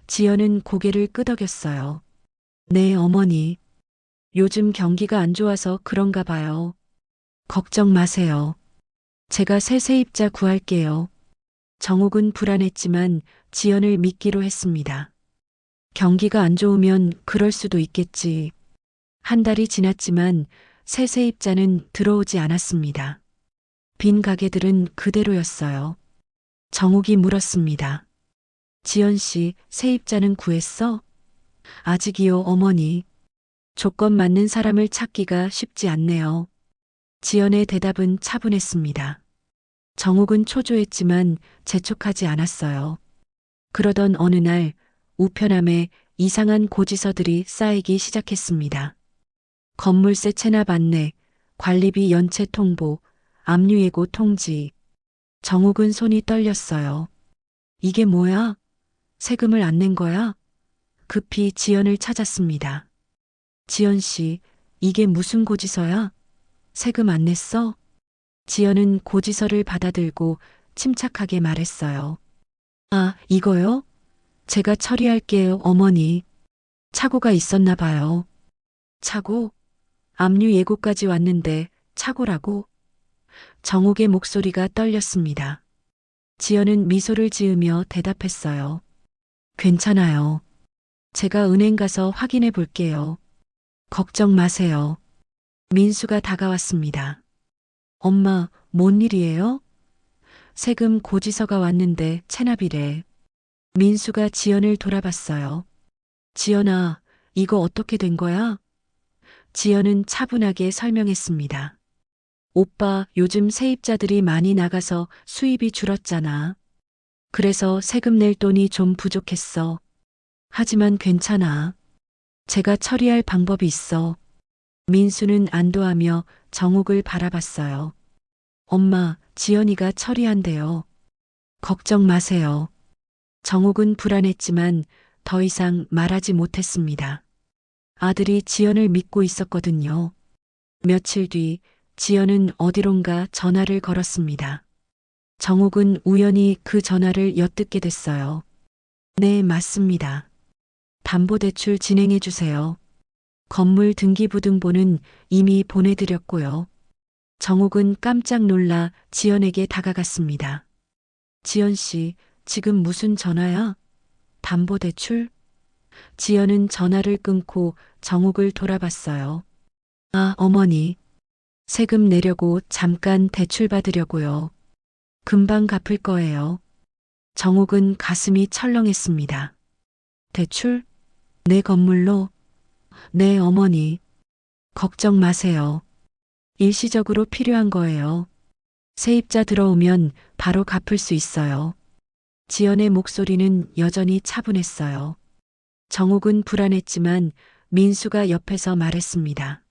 지연은 고개를 끄덕였어요. 네, 어머니. 요즘 경기가 안 좋아서 그런가 봐요. 걱정 마세요. 제가 새 세입자 구할게요. 정욱은 불안했지만 지연을 믿기로 했습니다. 경기가 안 좋으면 그럴 수도 있겠지. 한 달이 지났지만 새 세입자는 들어오지 않았습니다. 빈 가게들은 그대로였어요. 정욱이 물었습니다. 지연 씨, 세입자는 구했어? 아직이요, 어머니. 조건 맞는 사람을 찾기가 쉽지 않네요. 지연의 대답은 차분했습니다. 정욱은 초조했지만 재촉하지 않았어요. 그러던 어느 날 우편함에 이상한 고지서들이 쌓이기 시작했습니다. 건물세 체납 안내, 관리비 연체 통보, 압류 예고 통지. 정욱은 손이 떨렸어요. 이게 뭐야? 세금을 안 낸 거야? 급히 지연을 찾았습니다. 지연 씨, 이게 무슨 고지서야? 세금 안 냈어? 지연은 고지서를 받아들고 침착하게 말했어요. 아, 이거요? 제가 처리할게요, 어머니. 착오가 있었나 봐요. 착오? 압류 예고까지 왔는데 착오라고? 정욱의 목소리가 떨렸습니다. 지연은 미소를 지으며 대답했어요. 괜찮아요. 제가 은행 가서 확인해 볼게요. 걱정 마세요. 민수가 다가왔습니다. 엄마, 뭔 일이에요? 세금 고지서가 왔는데 체납이래. 민수가 지연을 돌아봤어요. 지연아, 이거 어떻게 된 거야? 지연은 차분하게 설명했습니다. 오빠, 요즘 세입자들이 많이 나가서 수입이 줄었잖아. 그래서 세금 낼 돈이 좀 부족했어. 하지만 괜찮아. 제가 처리할 방법이 있어. 민수는 안도하며 정옥을 바라봤어요. 엄마, 지연이가 처리한대요. 걱정 마세요. 정옥은 불안했지만 더 이상 말하지 못했습니다. 아들이 지연을 믿고 있었거든요. 며칠 뒤 지연은 어디론가 전화를 걸었습니다. 정옥은 우연히 그 전화를 엿듣게 됐어요. 네, 맞습니다. 담보대출 진행해 주세요. 건물 등기부등본은 이미 보내드렸고요. 정옥은 깜짝 놀라 지연에게 다가갔습니다. 지연 씨, 지금 무슨 전화야? 담보대출? 지연은 전화를 끊고 정옥을 돌아봤어요. 아, 어머니. 세금 내려고 잠깐 대출 받으려고요. 금방 갚을 거예요. 정옥은 가슴이 철렁했습니다. 대출? 내 건물로? 네, 어머니. 걱정 마세요. 일시적으로 필요한 거예요. 세입자 들어오면 바로 갚을 수 있어요. 지연의 목소리는 여전히 차분했어요. 정옥은 불안했지만 민수가 옆에서 말했습니다.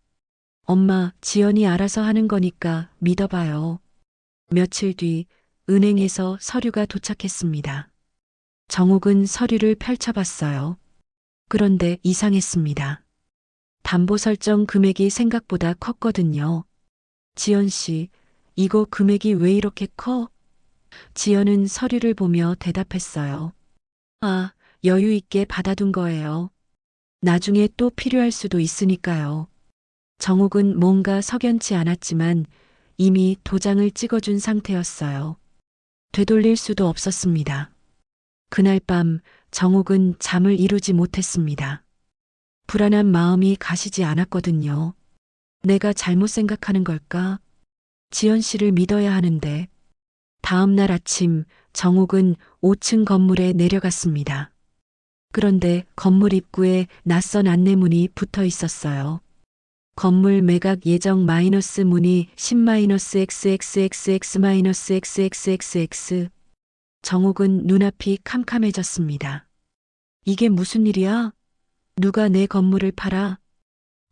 엄마, 지연이 알아서 하는 거니까 믿어봐요. 며칠 뒤 은행에서 서류가 도착했습니다. 정옥은 서류를 펼쳐봤어요. 그런데 이상했습니다. 담보 설정 금액이 생각보다 컸거든요. 지연 씨, 이거 금액이 왜 이렇게 커? 지연은 서류를 보며 대답했어요. 아, 여유 있게 받아둔 거예요. 나중에 또 필요할 수도 있으니까요. 정옥은 뭔가 석연치 않았지만 이미 도장을 찍어준 상태였어요. 되돌릴 수도 없었습니다. 그날 밤 정옥은 잠을 이루지 못했습니다. 불안한 마음이 가시지 않았거든요. 내가 잘못 생각하는 걸까? 지연 씨를 믿어야 하는데. 다음 날 아침 정옥은 5층 건물에 내려갔습니다. 그런데 건물 입구에 낯선 안내문이 붙어 있었어요. 건물 매각 예정 마이너스 문의 10-XXXX-XXXX. 정옥은 눈앞이 캄캄해졌습니다. 이게 무슨 일이야? 누가 내 건물을 팔아?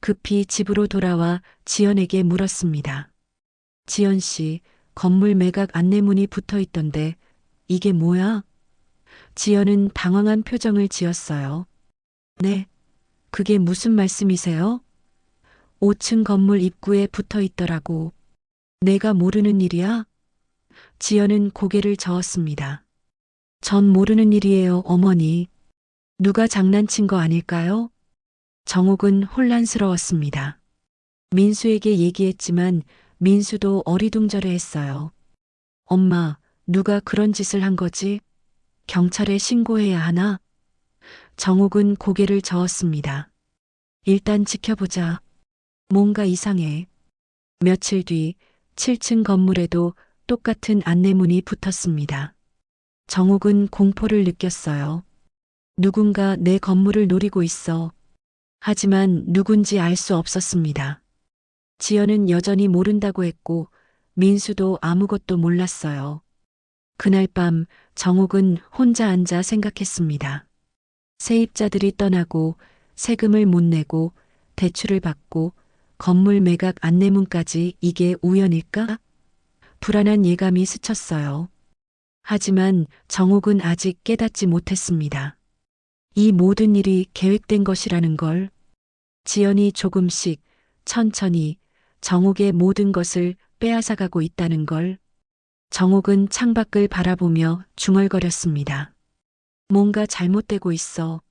급히 집으로 돌아와 지연에게 물었습니다. 지연 씨, 건물 매각 안내문이 붙어 있던데 이게 뭐야? 지연은 당황한 표정을 지었어요. 네, 그게 무슨 말씀이세요? 5층 건물 입구에 붙어 있더라고. 내가 모르는 일이야? 지연은 고개를 저었습니다. 전 모르는 일이에요, 어머니. 누가 장난친 거 아닐까요? 정옥은 혼란스러웠습니다. 민수에게 얘기했지만 민수도 어리둥절해 했어요. 엄마, 누가 그런 짓을 한 거지? 경찰에 신고해야 하나? 정옥은 고개를 저었습니다. 일단 지켜보자. 뭔가 이상해. 며칠 뒤 7층 건물에도 똑같은 안내문이 붙었습니다. 정옥은 공포를 느꼈어요. 누군가 내 건물을 노리고 있어. 하지만 누군지 알 수 없었습니다. 지연은 여전히 모른다고 했고 민수도 아무것도 몰랐어요. 그날 밤 정옥은 혼자 앉아 생각했습니다. 세입자들이 떠나고 세금을 못 내고 대출을 받고 건물 매각 안내문까지 이게 우연일까? 불안한 예감이 스쳤어요. 하지만 정옥은 아직 깨닫지 못했습니다. 이 모든 일이 계획된 것이라는 걸. 지연이 조금씩 천천히 정옥의 모든 것을 빼앗아가고 있다는 걸. 정옥은 창밖을 바라보며 중얼거렸습니다. 뭔가 잘못되고 있어.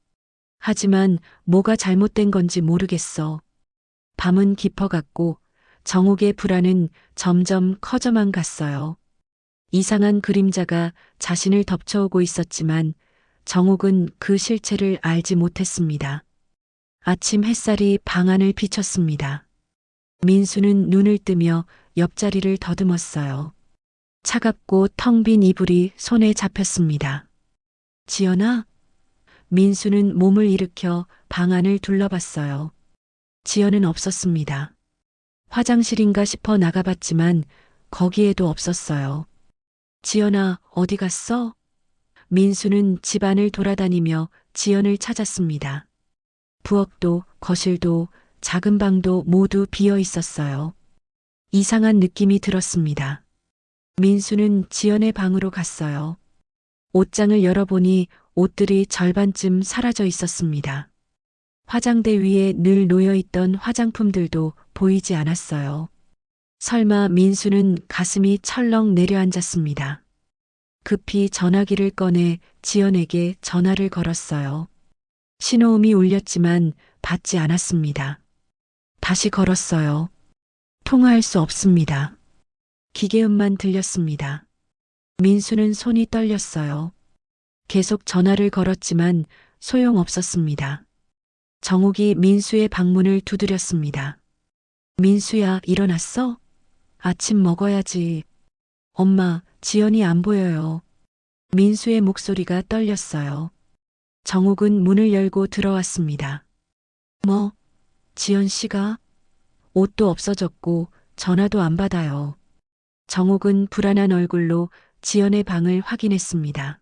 하지만 뭐가 잘못된 건지 모르겠어. 밤은 깊어갔고 정옥의 불안은 점점 커져만 갔어요. 이상한 그림자가 자신을 덮쳐오고 있었지만 정옥은 그 실체를 알지 못했습니다. 아침 햇살이 방 안을 비쳤습니다. 민수는 눈을 뜨며 옆자리를 더듬었어요. 차갑고 텅 빈 이불이 손에 잡혔습니다. 지연아? 민수는 몸을 일으켜 방 안을 둘러봤어요. 지연은 없었습니다. 화장실인가 싶어 나가봤지만 거기에도 없었어요. 지연아, 어디 갔어? 민수는 집안을 돌아다니며 지연을 찾았습니다. 부엌도 거실도 작은 방도 모두 비어 있었어요. 이상한 느낌이 들었습니다. 민수는 지연의 방으로 갔어요. 옷장을 열어보니 옷들이 절반쯤 사라져 있었습니다. 화장대 위에 늘 놓여있던 화장품들도 보이지 않았어요. 설마 민수는 가슴이 철렁 내려앉았습니다. 급히 전화기를 꺼내 지연에게 전화를 걸었어요. 신호음이 울렸지만 받지 않았습니다. 다시 걸었어요. 통화할 수 없습니다. 기계음만 들렸습니다. 민수는 손이 떨렸어요. 계속 전화를 걸었지만 소용없었습니다. 정욱이 민수의 방문을 두드렸습니다. 민수야, 일어났어? 아침 먹어야지. 엄마, 지연이 안 보여요. 민수의 목소리가 떨렸어요. 정욱은 문을 열고 들어왔습니다. 뭐? 지연 씨가? 옷도 없어졌고 전화도 안 받아요. 정욱은 불안한 얼굴로 지연의 방을 확인했습니다.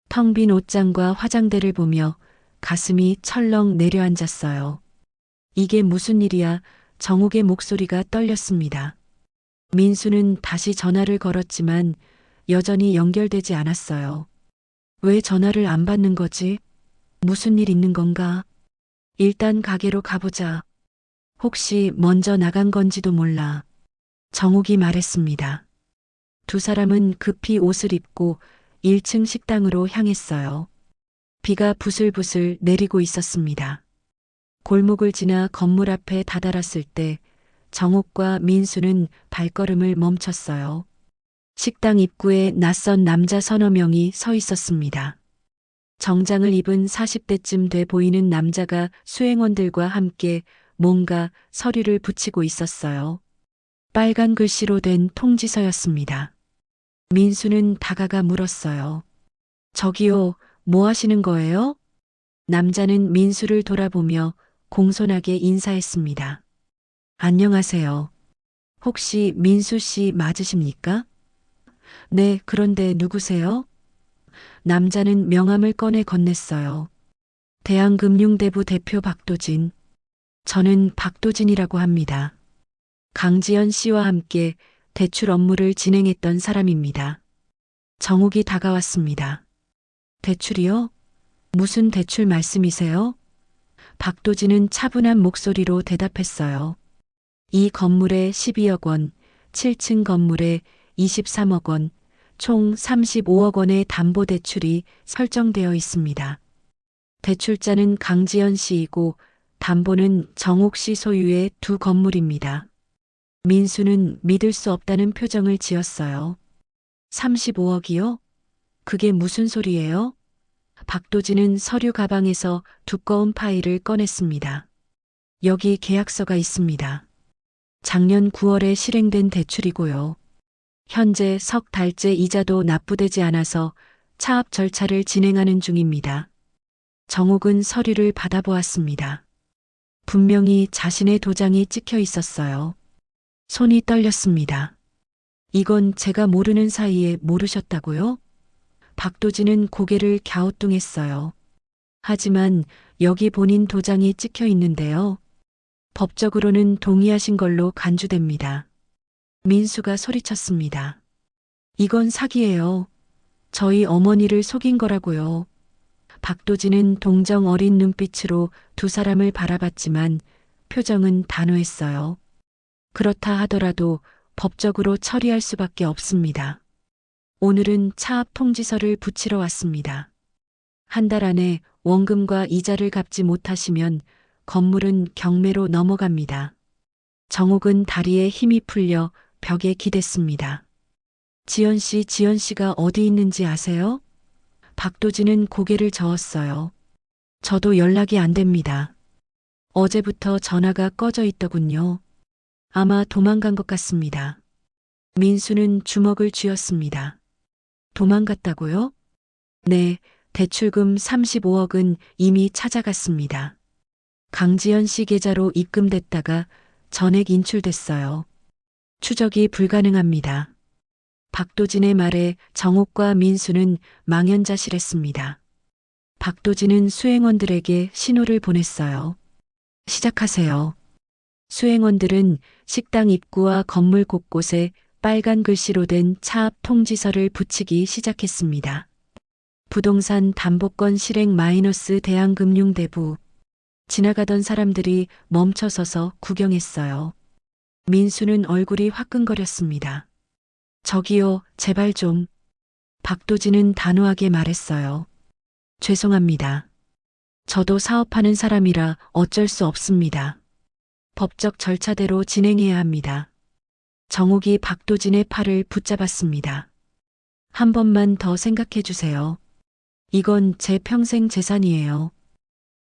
텅 빈 옷장과 화장대를 보며 가슴이 철렁 내려앉았어요. 이게 무슨 일이야? 정욱의 목소리가 떨렸습니다. 민수는 다시 전화를 걸었지만 여전히 연결되지 않았어요. 왜 전화를 안 받는 거지? 무슨 일 있는 건가? 일단 가게로 가보자. 혹시 먼저 나간 건지도 몰라. 정욱이 말했습니다. 두 사람은 급히 옷을 입고 1층 식당으로 향했어요. 비가 부슬부슬 내리고 있었습니다. 골목을 지나 건물 앞에 다다랐을 때 정욱과 민수는 발걸음을 멈췄어요. 식당 입구에 낯선 남자 서너 명이 서 있었습니다. 정장을 입은 40대쯤 돼 보이는 남자가 수행원들과 함께 뭔가 서류를 붙이고 있었어요. 빨간 글씨로 된 통지서였습니다. 민수는 다가가 물었어요. 저기요, 뭐 하시는 거예요? 남자는 민수를 돌아보며 공손하게 인사했습니다. 안녕하세요. 혹시 민수 씨 맞으십니까? 네, 그런데 누구세요? 남자는 명함을 꺼내 건넸어요. 대한금융대부 대표 박도진. 저는 박도진이라고 합니다. 강지연 씨와 함께 대출 업무를 진행했던 사람입니다. 정욱이 다가왔습니다. 대출이요? 무슨 대출 말씀이세요? 박도진은 차분한 목소리로 대답했어요. 이 건물에 12억 원, 7층 건물에 23억 원, 총 35억 원의 담보대출이 설정되어 있습니다. 대출자는 강지연 씨이고 담보는 정욱 씨 소유의 두 건물입니다. 민수는 믿을 수 없다는 표정을 지었어요. 35억이요? 그게 무슨 소리예요? 박도진은 서류 가방에서 두꺼운 파일을 꺼냈습니다. 여기 계약서가 있습니다. 작년 9월에 실행된 대출이고요. 현재 석 달째 이자도 납부되지 않아서 차압 절차를 진행하는 중입니다. 정욱은 서류를 받아보았습니다. 분명히 자신의 도장이 찍혀 있었어요. 손이 떨렸습니다. 이건 제가 모르는 사이에 모르셨다고요? 박도진은 고개를 갸우뚱했어요. 하지만 여기 본인 도장이 찍혀 있는데요. 법적으로는 동의하신 걸로 간주됩니다. 민수가 소리쳤습니다. 이건 사기예요. 저희 어머니를 속인 거라고요. 박도진은 동정 어린 눈빛으로 두 사람을 바라봤지만 표정은 단호했어요. 그렇다 하더라도 법적으로 처리할 수밖에 없습니다. 오늘은 차압 통지서를 붙이러 왔습니다. 한 달 안에 원금과 이자를 갚지 못하시면 건물은 경매로 넘어갑니다. 정욱은 다리에 힘이 풀려 벽에 기댔습니다. 지연 씨가 어디 있는지 아세요? 박도진은 고개를 저었어요. 저도 연락이 안 됩니다. 어제부터 전화가 꺼져 있더군요. 아마 도망간 것 같습니다. 민수는 주먹을 쥐었습니다. 도망갔다고요? 네, 대출금 35억은 이미 찾아갔습니다. 강지연 씨 계좌로 입금됐다가 전액 인출됐어요. 추적이 불가능합니다. 박도진의 말에 정옥과 민수는 망연자실했습니다. 박도진은 수행원들에게 신호를 보냈어요. 시작하세요. 수행원들은 식당 입구와 건물 곳곳에 빨간 글씨로 된 차압 통지서를 붙이기 시작했습니다. 부동산 담보권 실행 마이너스 대한금융대부. 지나가던 사람들이 멈춰서서 구경했어요. 민수는 얼굴이 화끈거렸습니다. 저기요, 제발 좀. 박도진은 단호하게 말했어요. 죄송합니다. 저도 사업하는 사람이라 어쩔 수 없습니다. 법적 절차대로 진행해야 합니다. 정옥이 박도진의 팔을 붙잡았습니다. 한 번만 더 생각해 주세요. 이건 제 평생 재산이에요.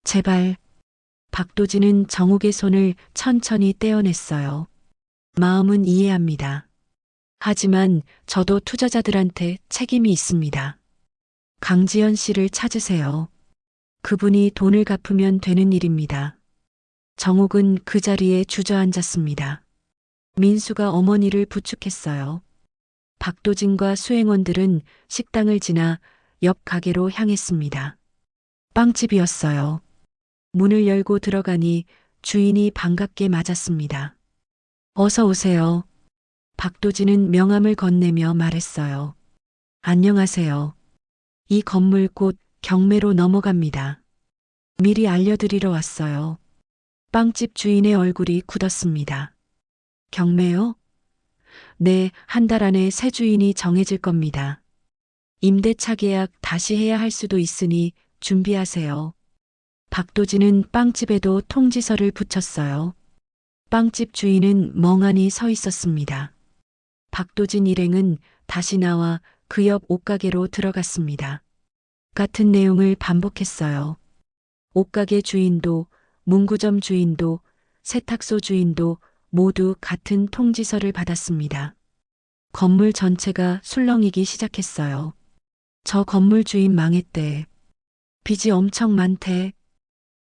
제발. 박도진은 정옥의 손을 천천히 떼어냈어요. 마음은 이해합니다. 하지만 저도 투자자들한테 책임이 있습니다. 강지연 씨를 찾으세요. 그분이 돈을 갚으면 되는 일입니다. 정옥은 그 자리에 주저앉았습니다. 민수가 어머니를 부축했어요. 박도진과 수행원들은 식당을 지나 옆 가게로 향했습니다. 빵집이었어요. 문을 열고 들어가니 주인이 반갑게 맞았습니다. 어서 오세요. 박도진은 명함을 건네며 말했어요. 안녕하세요. 이 건물 곧 경매로 넘어갑니다. 미리 알려드리러 왔어요. 빵집 주인의 얼굴이 굳었습니다. 경매요? 네, 한 달 안에 새 주인이 정해질 겁니다. 임대차 계약 다시 해야 할 수도 있으니 준비하세요. 박도진은 빵집에도 통지서를 붙였어요. 빵집 주인은 멍하니 서 있었습니다. 박도진 일행은 다시 나와 그 옆 옷가게로 들어갔습니다. 같은 내용을 반복했어요. 옷가게 주인도, 문구점 주인도, 세탁소 주인도 모두 같은 통지서를 받았습니다. 건물 전체가 술렁이기 시작했어요. 저 건물 주인 망했대. 빚이 엄청 많대.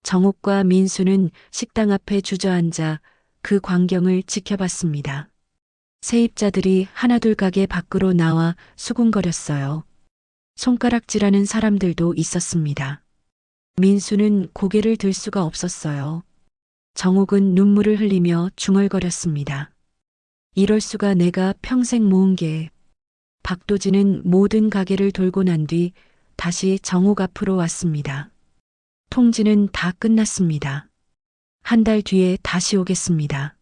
정옥과 민수는 식당 앞에 주저앉아 그 광경을 지켜봤습니다. 세입자들이 하나둘 가게 밖으로 나와 수군거렸어요. 손가락질하는 사람들도 있었습니다. 민수는 고개를 들 수가 없었어요. 정옥은 눈물을 흘리며 중얼거렸습니다. 이럴 수가 내가 평생 모은 게. 박도진은 모든 가게를 돌고 난 뒤 다시 정옥 앞으로 왔습니다. 통지는 다 끝났습니다. 한 달 뒤에 다시 오겠습니다.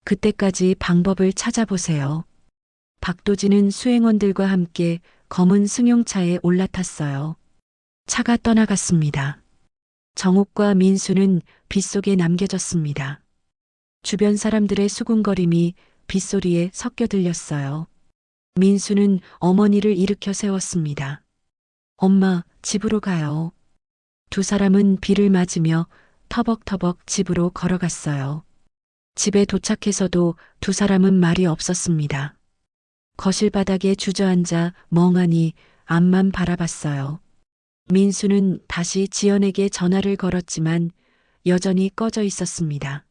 그때까지 방법을 찾아보세요. 박도진은 수행원들과 함께 검은 승용차에 올라탔어요. 차가 떠나갔습니다. 정옥과 민수는 빗속에 남겨졌습니다. 주변 사람들의 수군거림이 빗소리에 섞여 들렸어요. 민수는 어머니를 일으켜 세웠습니다. 엄마, 집으로 가요. 두 사람은 비를 맞으며 터벅터벅 집으로 걸어갔어요. 집에 도착해서도 두 사람은 말이 없었습니다. 거실 바닥에 주저앉아 멍하니 앞만 바라봤어요. 민수는 다시 지연에게 전화를 걸었지만 여전히 꺼져 있었습니다.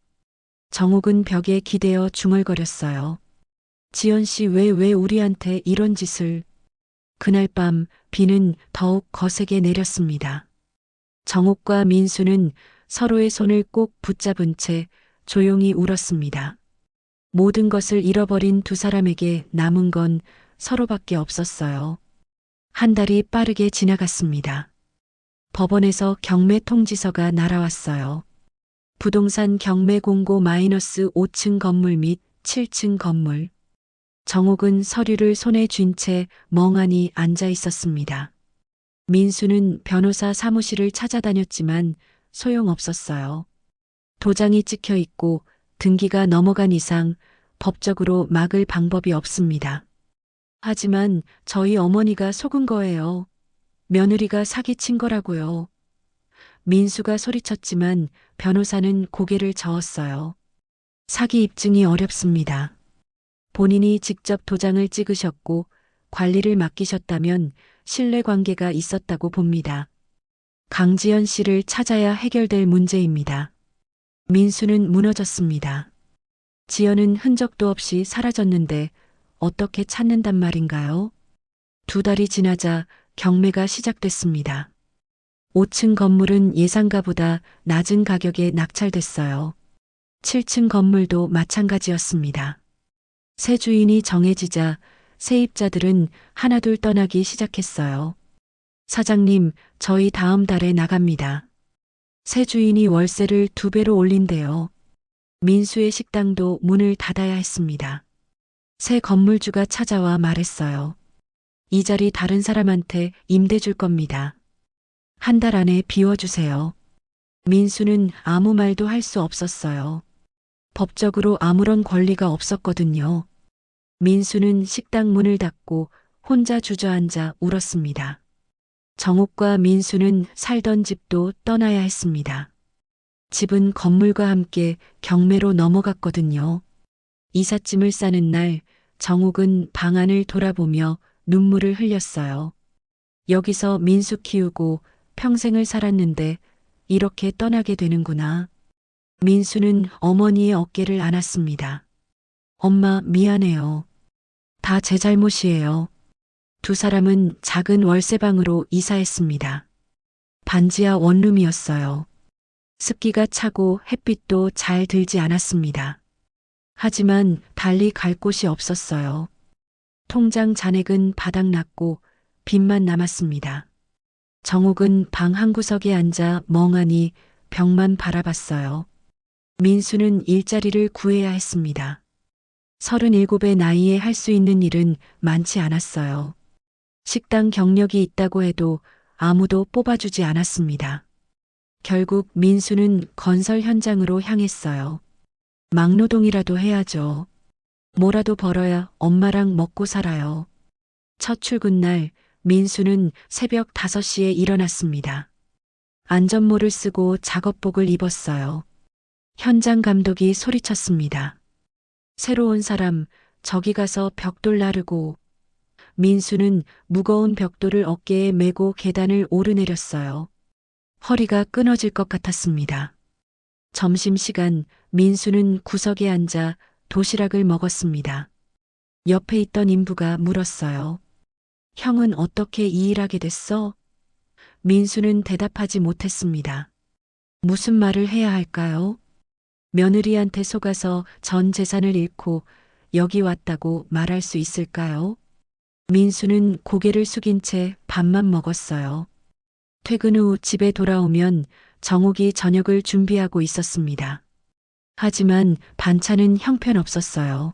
정옥은 벽에 기대어 중얼거렸어요. 지연 씨 왜 우리한테 이런 짓을. 그날 밤 비는 더욱 거세게 내렸습니다. 정옥과 민수는 서로의 손을 꼭 붙잡은 채 조용히 울었습니다. 모든 것을 잃어버린 두 사람에게 남은 건 서로밖에 없었어요. 한 달이 빠르게 지나갔습니다. 법원에서 경매 통지서가 날아왔어요. 부동산 경매 공고 -5층 건물 및 7층 건물. 정옥은 서류를 손에 쥔 채 멍하니 앉아 있었습니다. 민수는 변호사 사무실을 찾아다녔지만 소용없었어요. 도장이 찍혀 있고 등기가 넘어간 이상 법적으로 막을 방법이 없습니다. 하지만 저희 어머니가 속은 거예요. 며느리가 사기친 거라고요. 민수가 소리쳤지만 변호사는 고개를 저었어요. 사기 입증이 어렵습니다. 본인이 직접 도장을 찍으셨고 관리를 맡기셨다면 신뢰관계가 있었다고 봅니다. 강지연 씨를 찾아야 해결될 문제입니다. 민수는 무너졌습니다. 지연은 흔적도 없이 사라졌는데 어떻게 찾는단 말인가요? 2달이 지나자 경매가 시작됐습니다. 5층 건물은 예상가보다 낮은 가격에 낙찰됐어요. 7층 건물도 마찬가지였습니다. 새 주인이 정해지자 세입자들은 하나둘 떠나기 시작했어요. 사장님, 저희 다음 달에 나갑니다. 새 주인이 월세를 2배로 올린대요. 민수의 식당도 문을 닫아야 했습니다. 새 건물주가 찾아와 말했어요. 이 자리 다른 사람한테 임대 줄 겁니다. 1달 안에 비워주세요. 민수는 아무 말도 할 수 없었어요. 법적으로 아무런 권리가 없었거든요. 민수는 식당 문을 닫고 혼자 주저앉아 울었습니다. 정옥과 민수는 살던 집도 떠나야 했습니다. 집은 건물과 함께 경매로 넘어갔거든요. 이삿짐을 싸는 날 정옥은 방 안을 돌아보며 눈물을 흘렸어요. 여기서 민수 키우고 평생을 살았는데 이렇게 떠나게 되는구나. 민수는 어머니의 어깨를 안았습니다. 엄마, 미안해요. 다 제 잘못이에요. 2 사람은 작은 월세방으로 이사했습니다. 반지하 원룸이었어요. 습기가 차고 햇빛도 잘 들지 않았습니다. 하지만 달리 갈 곳이 없었어요. 통장 잔액은 바닥났고 빚만 남았습니다. 정옥은 방 한구석에 앉아 멍하니 벽만 바라봤어요. 민수는 일자리를 구해야 했습니다. 37의 나이에 할 수 있는 일은 많지 않았어요. 식당 경력이 있다고 해도 아무도 뽑아주지 않았습니다. 결국 민수는 건설 현장으로 향했어요. 막노동이라도 해야죠. 뭐라도 벌어야 엄마랑 먹고 살아요. 첫 출근 날 민수는 새벽 5시에 일어났습니다. 안전모를 쓰고 작업복을 입었어요. 현장 감독이 소리쳤습니다. 새로운 사람, 저기 가서 벽돌 나르고. 민수는 무거운 벽돌을 어깨에 메고 계단을 오르내렸어요. 허리가 끊어질 것 같았습니다. 점심시간 민수는 구석에 앉아 도시락을 먹었습니다. 옆에 있던 인부가 물었어요. 형은 어떻게 이 일하게 됐어? 민수는 대답하지 못했습니다. 무슨 말을 해야 할까요? 며느리한테 속아서 전 재산을 잃고 여기 왔다고 말할 수 있을까요? 민수는 고개를 숙인 채 밥만 먹었어요. 퇴근 후 집에 돌아오면 정옥이 저녁을 준비하고 있었습니다. 하지만 반찬은 형편없었어요.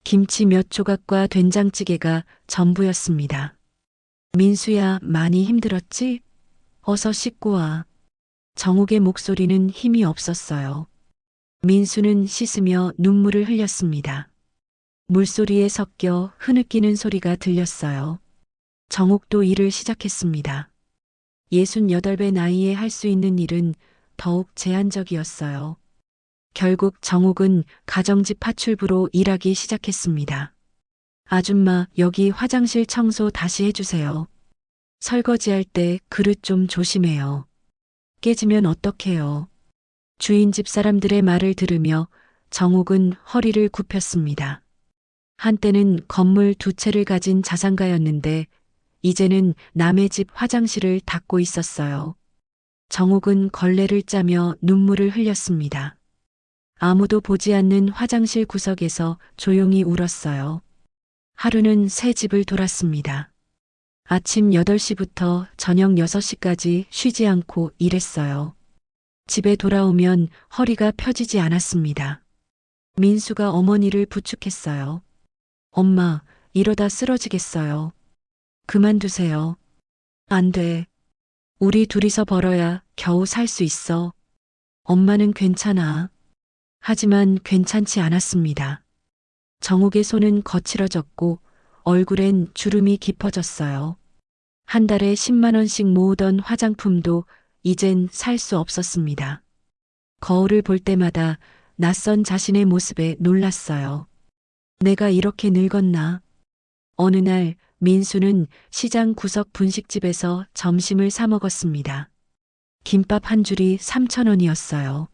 김치 몇 조각과 된장찌개가 전부였습니다. 민수야, 많이 힘들었지? 어서 씻고 와. 정옥의 목소리는 힘이 없었어요. 민수는 씻으며 눈물을 흘렸습니다. 물소리에 섞여 흐느끼는 소리가 들렸어요. 정옥도 일을 시작했습니다. 68배 나이에 할 수 있는 일은 더욱 제한적이었어요. 결국 정옥은 가정집 파출부로 일하기 시작했습니다. 아줌마, 여기 화장실 청소 다시 해주세요. 설거지할 때 그릇 좀 조심해요. 깨지면 어떡해요. 주인집 사람들의 말을 들으며 정옥은 허리를 굽혔습니다. 한때는 건물 2채를 가진 자산가였는데 이제는 남의 집 화장실을 닦고 있었어요. 정옥은 걸레를 짜며 눈물을 흘렸습니다. 아무도 보지 않는 화장실 구석에서 조용히 울었어요. 하루는 새 집을 돌았습니다. 아침 8시부터 저녁 6시까지 쉬지 않고 일했어요. 집에 돌아오면 허리가 펴지지 않았습니다. 민수가 어머니를 부축했어요. 엄마, 이러다 쓰러지겠어요. 그만두세요. 안 돼. 우리 둘이서 벌어야 겨우 살 수 있어. 엄마는 괜찮아. 하지만 괜찮지 않았습니다. 정옥의 손은 거칠어졌고 얼굴엔 주름이 깊어졌어요. 한 달에 10만 원씩 모으던 화장품도 이젠 살 수 없었습니다. 거울을 볼 때마다 낯선 자신의 모습에 놀랐어요. 내가 이렇게 늙었나? 어느 날 민수는 시장 구석 분식집에서 점심을 사 먹었습니다. 김밥 한 줄이 3,000원이었어요.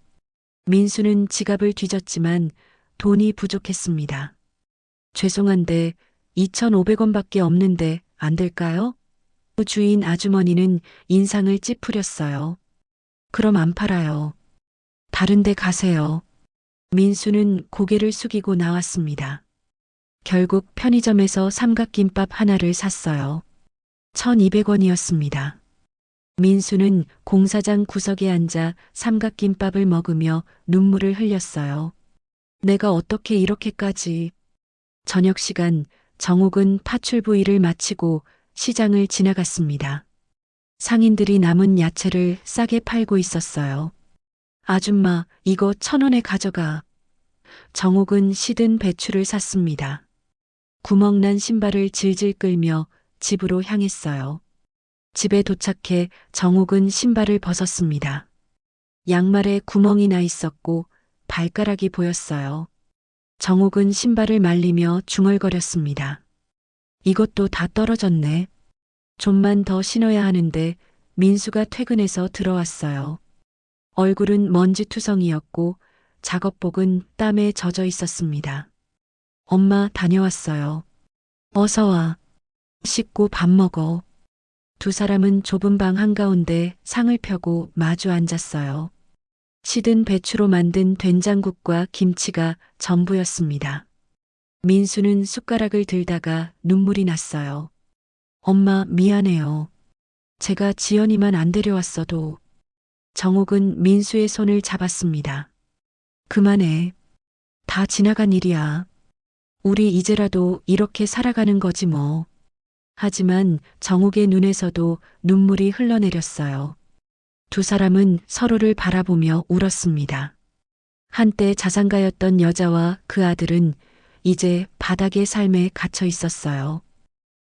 민수는 지갑을 뒤졌지만 돈이 부족했습니다. 죄송한데 2,500원밖에 없는데 안 될까요? 주인 아주머니는 인상을 찌푸렸어요. 그럼 안 팔아요. 다른 데 가세요. 민수는 고개를 숙이고 나왔습니다. 결국 편의점에서 삼각김밥 하나를 샀어요. 1,200원이었습니다. 민수는 공사장 구석에 앉아 삼각김밥을 먹으며 눈물을 흘렸어요. 내가 어떻게 이렇게까지. 저녁 시간 정옥은 파출부일을 마치고 시장을 지나갔습니다. 상인들이 남은 야채를 싸게 팔고 있었어요. 아줌마, 이거 1,000원에 가져가. 정옥은 시든 배추를 샀습니다. 구멍난 신발을 질질 끌며 집으로 향했어요. 집에 도착해 정옥은 신발을 벗었습니다. 양말에 구멍이 나 있었고 발가락이 보였어요. 정옥은 신발을 말리며 중얼거렸습니다. 이것도 다 떨어졌네. 좀만 더 신어야 하는데. 민수가 퇴근해서 들어왔어요. 얼굴은 먼지투성이었고 작업복은 땀에 젖어 있었습니다. 엄마 다녀왔어요. 어서 와. 씻고 밥 먹어. 두 사람은 좁은 방 한가운데 상을 펴고 마주 앉았어요. 시든 배추로 만든 된장국과 김치가 전부였습니다. 민수는 숟가락을 들다가 눈물이 났어요. 엄마 미안해요. 제가 지연이만 안 데려왔어도. 정옥은 민수의 손을 잡았습니다. 그만해. 다 지나간 일이야. 우리 이제라도 이렇게 살아가는 거지 뭐. 하지만 정옥의 눈에서도 눈물이 흘러내렸어요. 두 사람은 서로를 바라보며 울었습니다. 한때 자산가였던 여자와 그 아들은 이제 바닥의 삶에 갇혀 있었어요.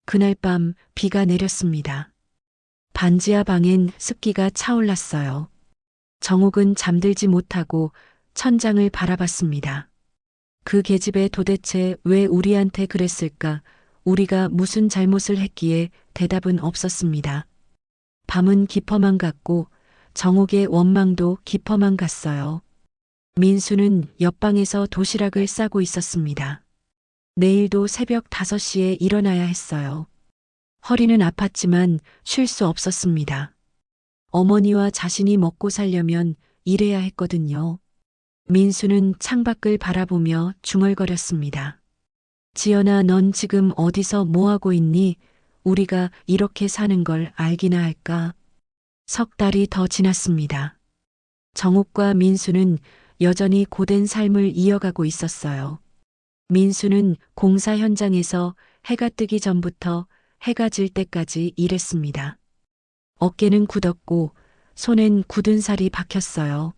그날 밤 비가 내렸습니다. 반지하 방엔 습기가 차올랐어요. 정옥은 잠들지 못하고 천장을 바라봤습니다. 그 계집애 도대체 왜 우리한테 그랬을까? 우리가 무슨 잘못을 했기에 대답은 없었습니다. 밤은 깊어만 갔고 정옥의 원망도 깊어만 갔어요. 민수는 옆방에서 도시락을 싸고 있었습니다. 내일도 새벽 5시에 일어나야 했어요. 허리는 아팠지만 쉴 수 없었습니다. 어머니와 자신이 먹고 살려면 일해야 했거든요. 민수는 창밖을 바라보며 중얼거렸습니다. 지연아, 넌 지금 어디서 뭐하고 있니? 우리가 이렇게 사는 걸 알기나 할까? 석 달이 더 지났습니다. 정옥과 민수는 여전히 고된 삶을 이어가고 있었어요. 민수는 공사 현장에서 해가 뜨기 전부터 해가 질 때까지 일했습니다. 어깨는 굳었고 손엔 굳은 살이 박혔어요.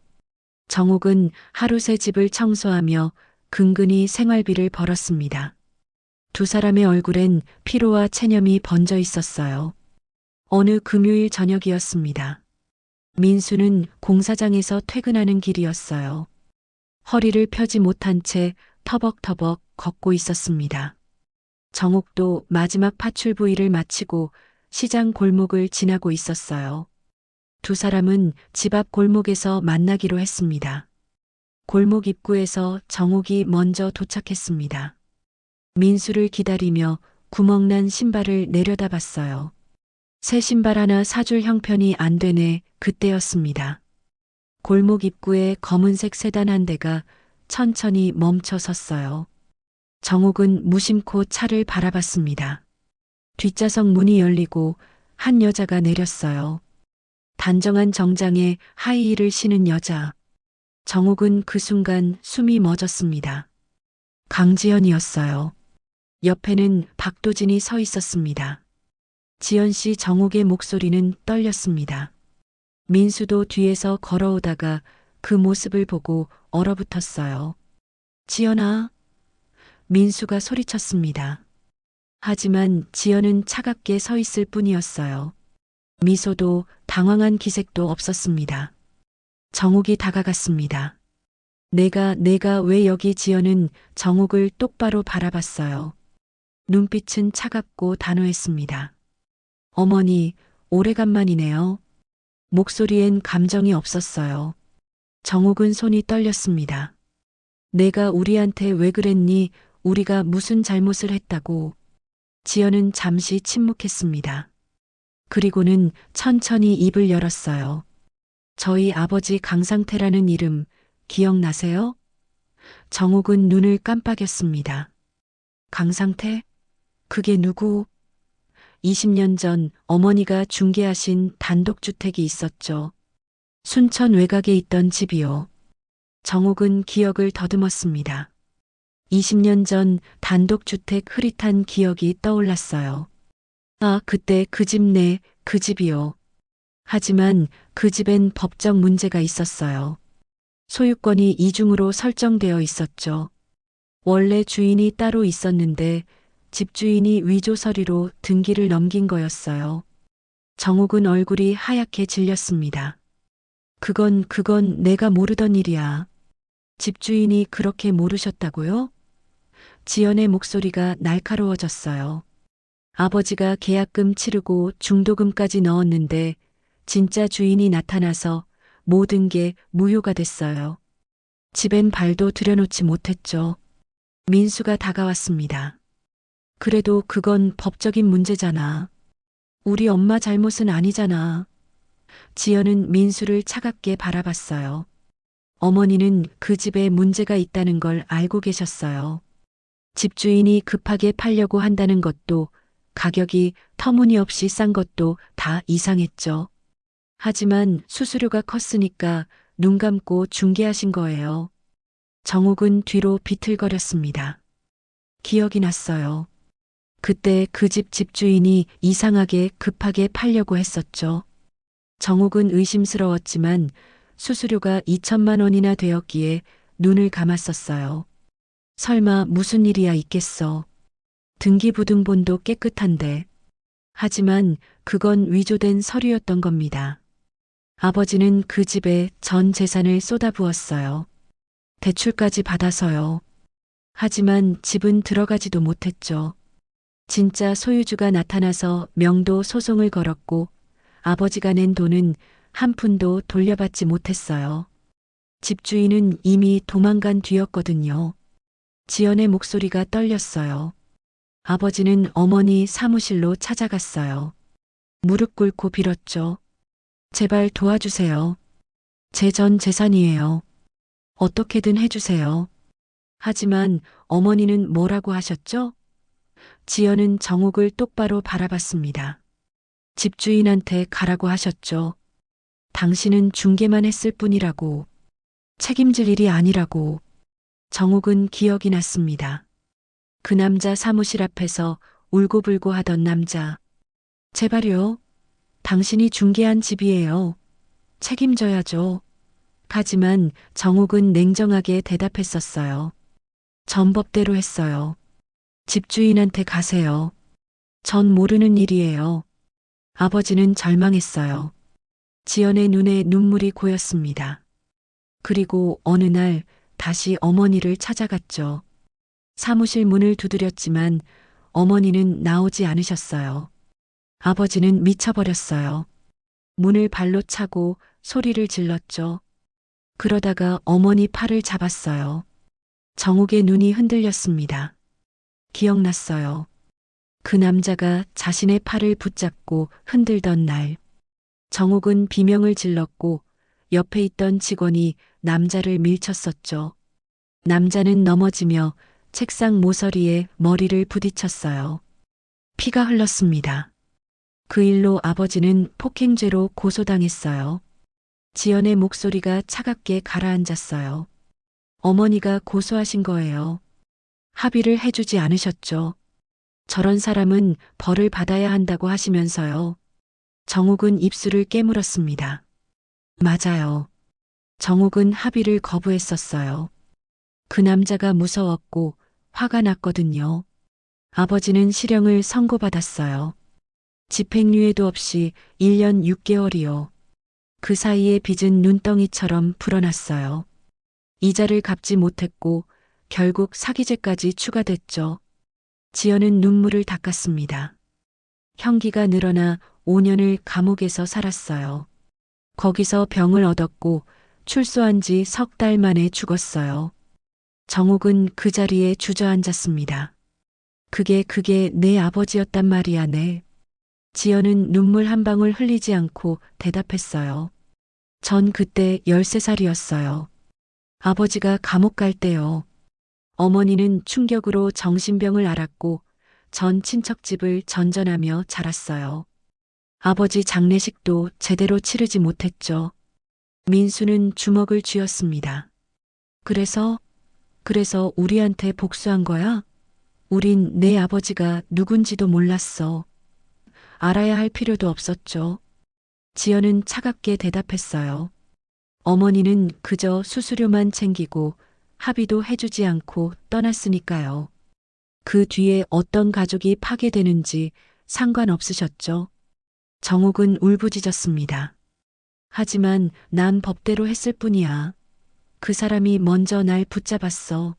정옥은 하루 새 집을 청소하며 근근히 생활비를 벌었습니다. 두 사람의 얼굴엔 피로와 체념이 번져 있었어요. 어느 금요일 저녁이었습니다. 민수는 공사장에서 퇴근하는 길이었어요. 허리를 펴지 못한 채 터벅터벅 걷고 있었습니다. 정옥도 마지막 파출부 일을 마치고 시장 골목을 지나고 있었어요. 두 사람은 집 앞 골목에서 만나기로 했습니다. 골목 입구에서 정옥이 먼저 도착했습니다. 민수를 기다리며 구멍난 신발을 내려다봤어요. 새 신발 하나 사줄 형편이 안 되네. 그때였습니다. 골목 입구에 검은색 세단 한 대가 천천히 멈춰 섰어요. 정옥은 무심코 차를 바라봤습니다. 뒷좌석 문이 열리고 한 여자가 내렸어요. 단정한 정장에 하이힐을 신은 여자. 정옥은 그 순간 숨이 멎었습니다. 강지연이었어요. 옆에는 박도진이 서 있었습니다. 지연 씨. 정옥의 목소리는 떨렸습니다. 민수도 뒤에서 걸어오다가 그 모습을 보고 얼어붙었어요. 지연아. 민수가 소리쳤습니다. 하지만 지연은 차갑게 서 있을 뿐이었어요. 미소도 당황한 기색도 없었습니다. 정옥이 다가갔습니다. 내가 왜 여기? 지연은 정옥을 똑바로 바라봤어요. 눈빛은 차갑고 단호했습니다. 어머니, 오래간만이네요. 목소리엔 감정이 없었어요. 정옥은 손이 떨렸습니다. 내가 우리한테 왜 그랬니? 우리가 무슨 잘못을 했다고. 지연은 잠시 침묵했습니다. 그리고는 천천히 입을 열었어요. 저희 아버지 강상태라는 이름 기억나세요? 정옥은 눈을 깜빡였습니다. 강상태? 그게 누구? 20년 전 어머니가 중개하신 단독주택이 있었죠. 순천 외곽에 있던 집이요. 정옥은 기억을 더듬었습니다. 20년 전 단독주택 흐릿한 기억이 떠올랐어요. 아, 그때 그 집 네, 그 집이요. 하지만 그 집엔 법적 문제가 있었어요. 소유권이 이중으로 설정되어 있었죠. 원래 주인이 따로 있었는데 집주인이 위조 서류로 등기를 넘긴 거였어요. 정옥은 얼굴이 하얗게 질렸습니다. 그건 내가 모르던 일이야. 집주인이 그렇게 모르셨다고요? 지연의 목소리가 날카로워졌어요. 아버지가 계약금 치르고 중도금까지 넣었는데 진짜 주인이 나타나서 모든 게 무효가 됐어요. 집엔 발도 들여놓지 못했죠. 민수가 다가왔습니다. 그래도 그건 법적인 문제잖아. 우리 엄마 잘못은 아니잖아. 지연은 민수를 차갑게 바라봤어요. 어머니는 그 집에 문제가 있다는 걸 알고 계셨어요. 집주인이 급하게 팔려고 한다는 것도 가격이 터무니없이 싼 것도 다 이상했죠. 하지만 수수료가 컸으니까 눈 감고 중개하신 거예요. 정옥은 뒤로 비틀거렸습니다. 기억이 났어요. 그때 그 집 집주인이 이상하게 급하게 팔려고 했었죠. 정옥은 의심스러웠지만 수수료가 2천만 원이나 되었기에 눈을 감았었어요. 설마 무슨 일이야 있겠어. 등기부등본도 깨끗한데. 하지만 그건 위조된 서류였던 겁니다. 아버지는 그 집에 전 재산을 쏟아부었어요. 대출까지 받아서요. 하지만 집은 들어가지도 못했죠. 진짜 소유주가 나타나서 명도 소송을 걸었고 아버지가 낸 돈은 한 푼도 돌려받지 못했어요. 집주인은 이미 도망간 뒤였거든요. 지연의 목소리가 떨렸어요. 아버지는 어머니 사무실로 찾아갔어요. 무릎 꿇고 빌었죠. 제발 도와주세요. 제 전 재산이에요. 어떻게든 해주세요. 하지만 어머니는 뭐라고 하셨죠? 지연은 정옥을 똑바로 바라봤습니다. 집주인한테 가라고 하셨죠. 당신은 중개만 했을 뿐이라고. 책임질 일이 아니라고. 정옥은 기억이 났습니다. 그 남자 사무실 앞에서 울고불고 하던 남자. 제발요. 당신이 중개한 집이에요. 책임져야죠. 하지만 정옥은 냉정하게 대답했었어요. 전 법대로 했어요. 집주인한테 가세요. 전 모르는 일이에요. 아버지는 절망했어요. 지연의 눈에 눈물이 고였습니다. 그리고 어느 날 다시 어머니를 찾아갔죠. 사무실 문을 두드렸지만 어머니는 나오지 않으셨어요. 아버지는 미쳐버렸어요. 문을 발로 차고 소리를 질렀죠. 그러다가 어머니 팔을 잡았어요. 정옥의 눈이 흔들렸습니다. 기억났어요. 그 남자가 자신의 팔을 붙잡고 흔들던 날. 정옥은 비명을 질렀고 옆에 있던 직원이 남자를 밀쳤었죠. 남자는 넘어지며 책상 모서리에 머리를 부딪혔어요. 피가 흘렀습니다. 그 일로 아버지는 폭행죄로 고소당했어요. 지연의 목소리가 차갑게 가라앉았어요. 어머니가 고소하신 거예요. 합의를 해주지 않으셨죠. 저런 사람은 벌을 받아야 한다고 하시면서요. 정옥은 입술을 깨물었습니다. 맞아요. 정옥은 합의를 거부했었어요. 그 남자가 무서웠고 화가 났거든요. 아버지는 실형을 선고받았어요. 집행유예도 없이 1년 6개월이요. 그 사이에 빚은 눈덩이처럼 불어났어요. 이자를 갚지 못했고 결국 사기죄까지 추가됐죠. 지연은 눈물을 닦았습니다. 형기가 늘어나 5년을 감옥에서 살았어요. 거기서 병을 얻었고 출소한 지 석 달 만에 죽었어요. 정옥은 그 자리에 주저앉았습니다. 그게 내 아버지였단 말이야, 네. 지연은 눈물 한 방울 흘리지 않고 대답했어요. 전 그때 13살이었어요. 아버지가 감옥 갈 때요. 어머니는 충격으로 정신병을 앓았고 전 친척집을 전전하며 자랐어요. 아버지 장례식도 제대로 치르지 못했죠. 민수는 주먹을 쥐었습니다. 그래서 우리한테 복수한 거야? 우린 내 아버지가 누군지도 몰랐어. 알아야 할 필요도 없었죠. 지연은 차갑게 대답했어요. 어머니는 그저 수수료만 챙기고 합의도 해주지 않고 떠났으니까요. 그 뒤에 어떤 가족이 파괴되는지 상관없으셨죠. 정옥은 울부짖었습니다. 하지만 난 법대로 했을 뿐이야. 그 사람이 먼저 날 붙잡았어.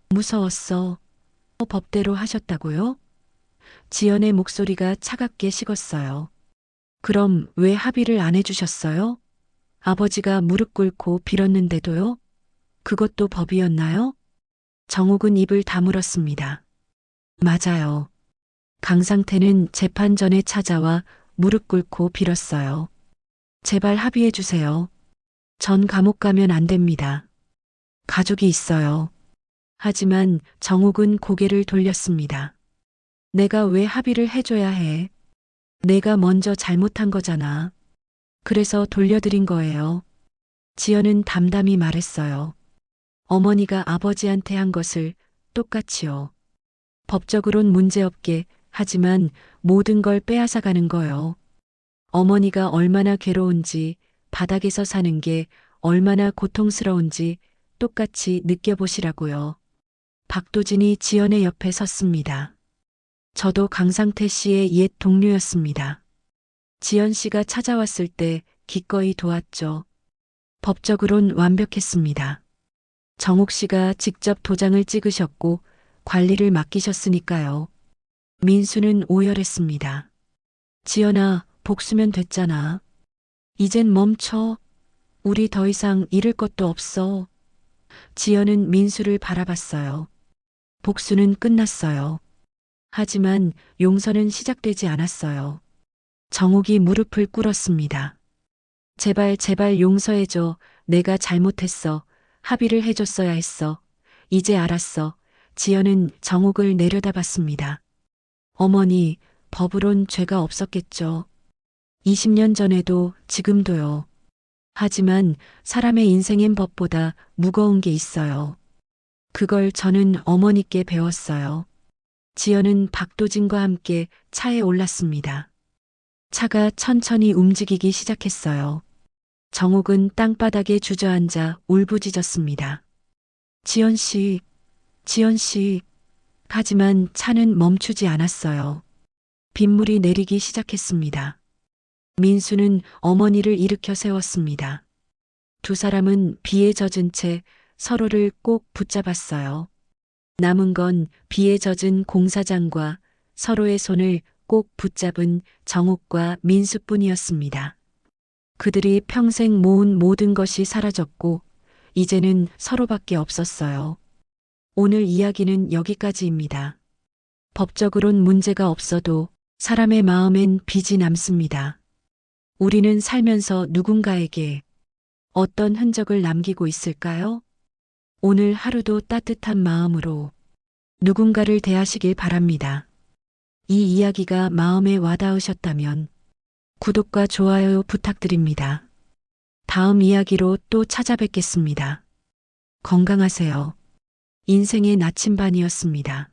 무서웠어. 법대로 하셨다고요? 지연의 목소리가 차갑게 식었어요. 그럼 왜 합의를 안 해주셨어요? 아버지가 무릎 꿇고 빌었는데도요? 그것도 법이었나요? 정옥은 입을 다물었습니다. 맞아요. 강상태는 재판 전에 찾아와 무릎 꿇고 빌었어요. 제발 합의해 주세요. 전 감옥 가면 안 됩니다. 가족이 있어요. 하지만 정옥은 고개를 돌렸습니다. 내가 왜 합의를 해줘야 해? 내가 먼저 잘못한 거잖아. 그래서 돌려드린 거예요. 지연은 담담히 말했어요. 어머니가 아버지한테 한 것을 똑같이요. 법적으론 문제없게 하지만 모든 걸 빼앗아가는 거요. 어머니가 얼마나 괴로운지 바닥에서 사는 게 얼마나 고통스러운지 똑같이 느껴보시라고요. 박도진이 지연의 옆에 섰습니다. 저도 강상태 씨의 옛 동료였습니다. 지연 씨가 찾아왔을 때 기꺼이 도왔죠. 법적으론 완벽했습니다. 정옥 씨가 직접 도장을 찍으셨고 관리를 맡기셨으니까요. 민수는 오열했습니다. 지연아, 복수면 됐잖아. 이젠 멈춰. 우리 더 이상 잃을 것도 없어. 지연은 민수를 바라봤어요. 복수는 끝났어요. 하지만 용서는 시작되지 않았어요. 정옥이 무릎을 꿇었습니다. 제발 용서해줘. 내가 잘못했어. 합의를 해줬어야 했어. 이제 알았어. 지연은 정옥을 내려다봤습니다. 어머니, 법으론 죄가 없었겠죠. 20년 전에도 지금도요. 하지만 사람의 인생엔 법보다 무거운 게 있어요. 그걸 저는 어머니께 배웠어요. 지연은 박도진과 함께 차에 올랐습니다. 차가 천천히 움직이기 시작했어요. 정옥은 땅바닥에 주저앉아 울부짖었습니다. 지연 씨. 하지만 차는 멈추지 않았어요. 빗물이 내리기 시작했습니다. 민수는 어머니를 일으켜 세웠습니다. 두 사람은 비에 젖은 채 서로를 꼭 붙잡았어요. 남은 건 비에 젖은 공사장과 서로의 손을 꼭 붙잡은 정옥과 민수뿐이었습니다. 그들이 평생 모은 모든 것이 사라졌고 이제는 서로밖에 없었어요. 오늘 이야기는 여기까지입니다. 법적으론 문제가 없어도 사람의 마음엔 빚이 남습니다. 우리는 살면서 누군가에게 어떤 흔적을 남기고 있을까요? 오늘 하루도 따뜻한 마음으로 누군가를 대하시길 바랍니다. 이 이야기가 마음에 와닿으셨다면 구독과 좋아요 부탁드립니다. 다음 이야기로 또 찾아뵙겠습니다. 건강하세요. 인생의 나침반이었습니다.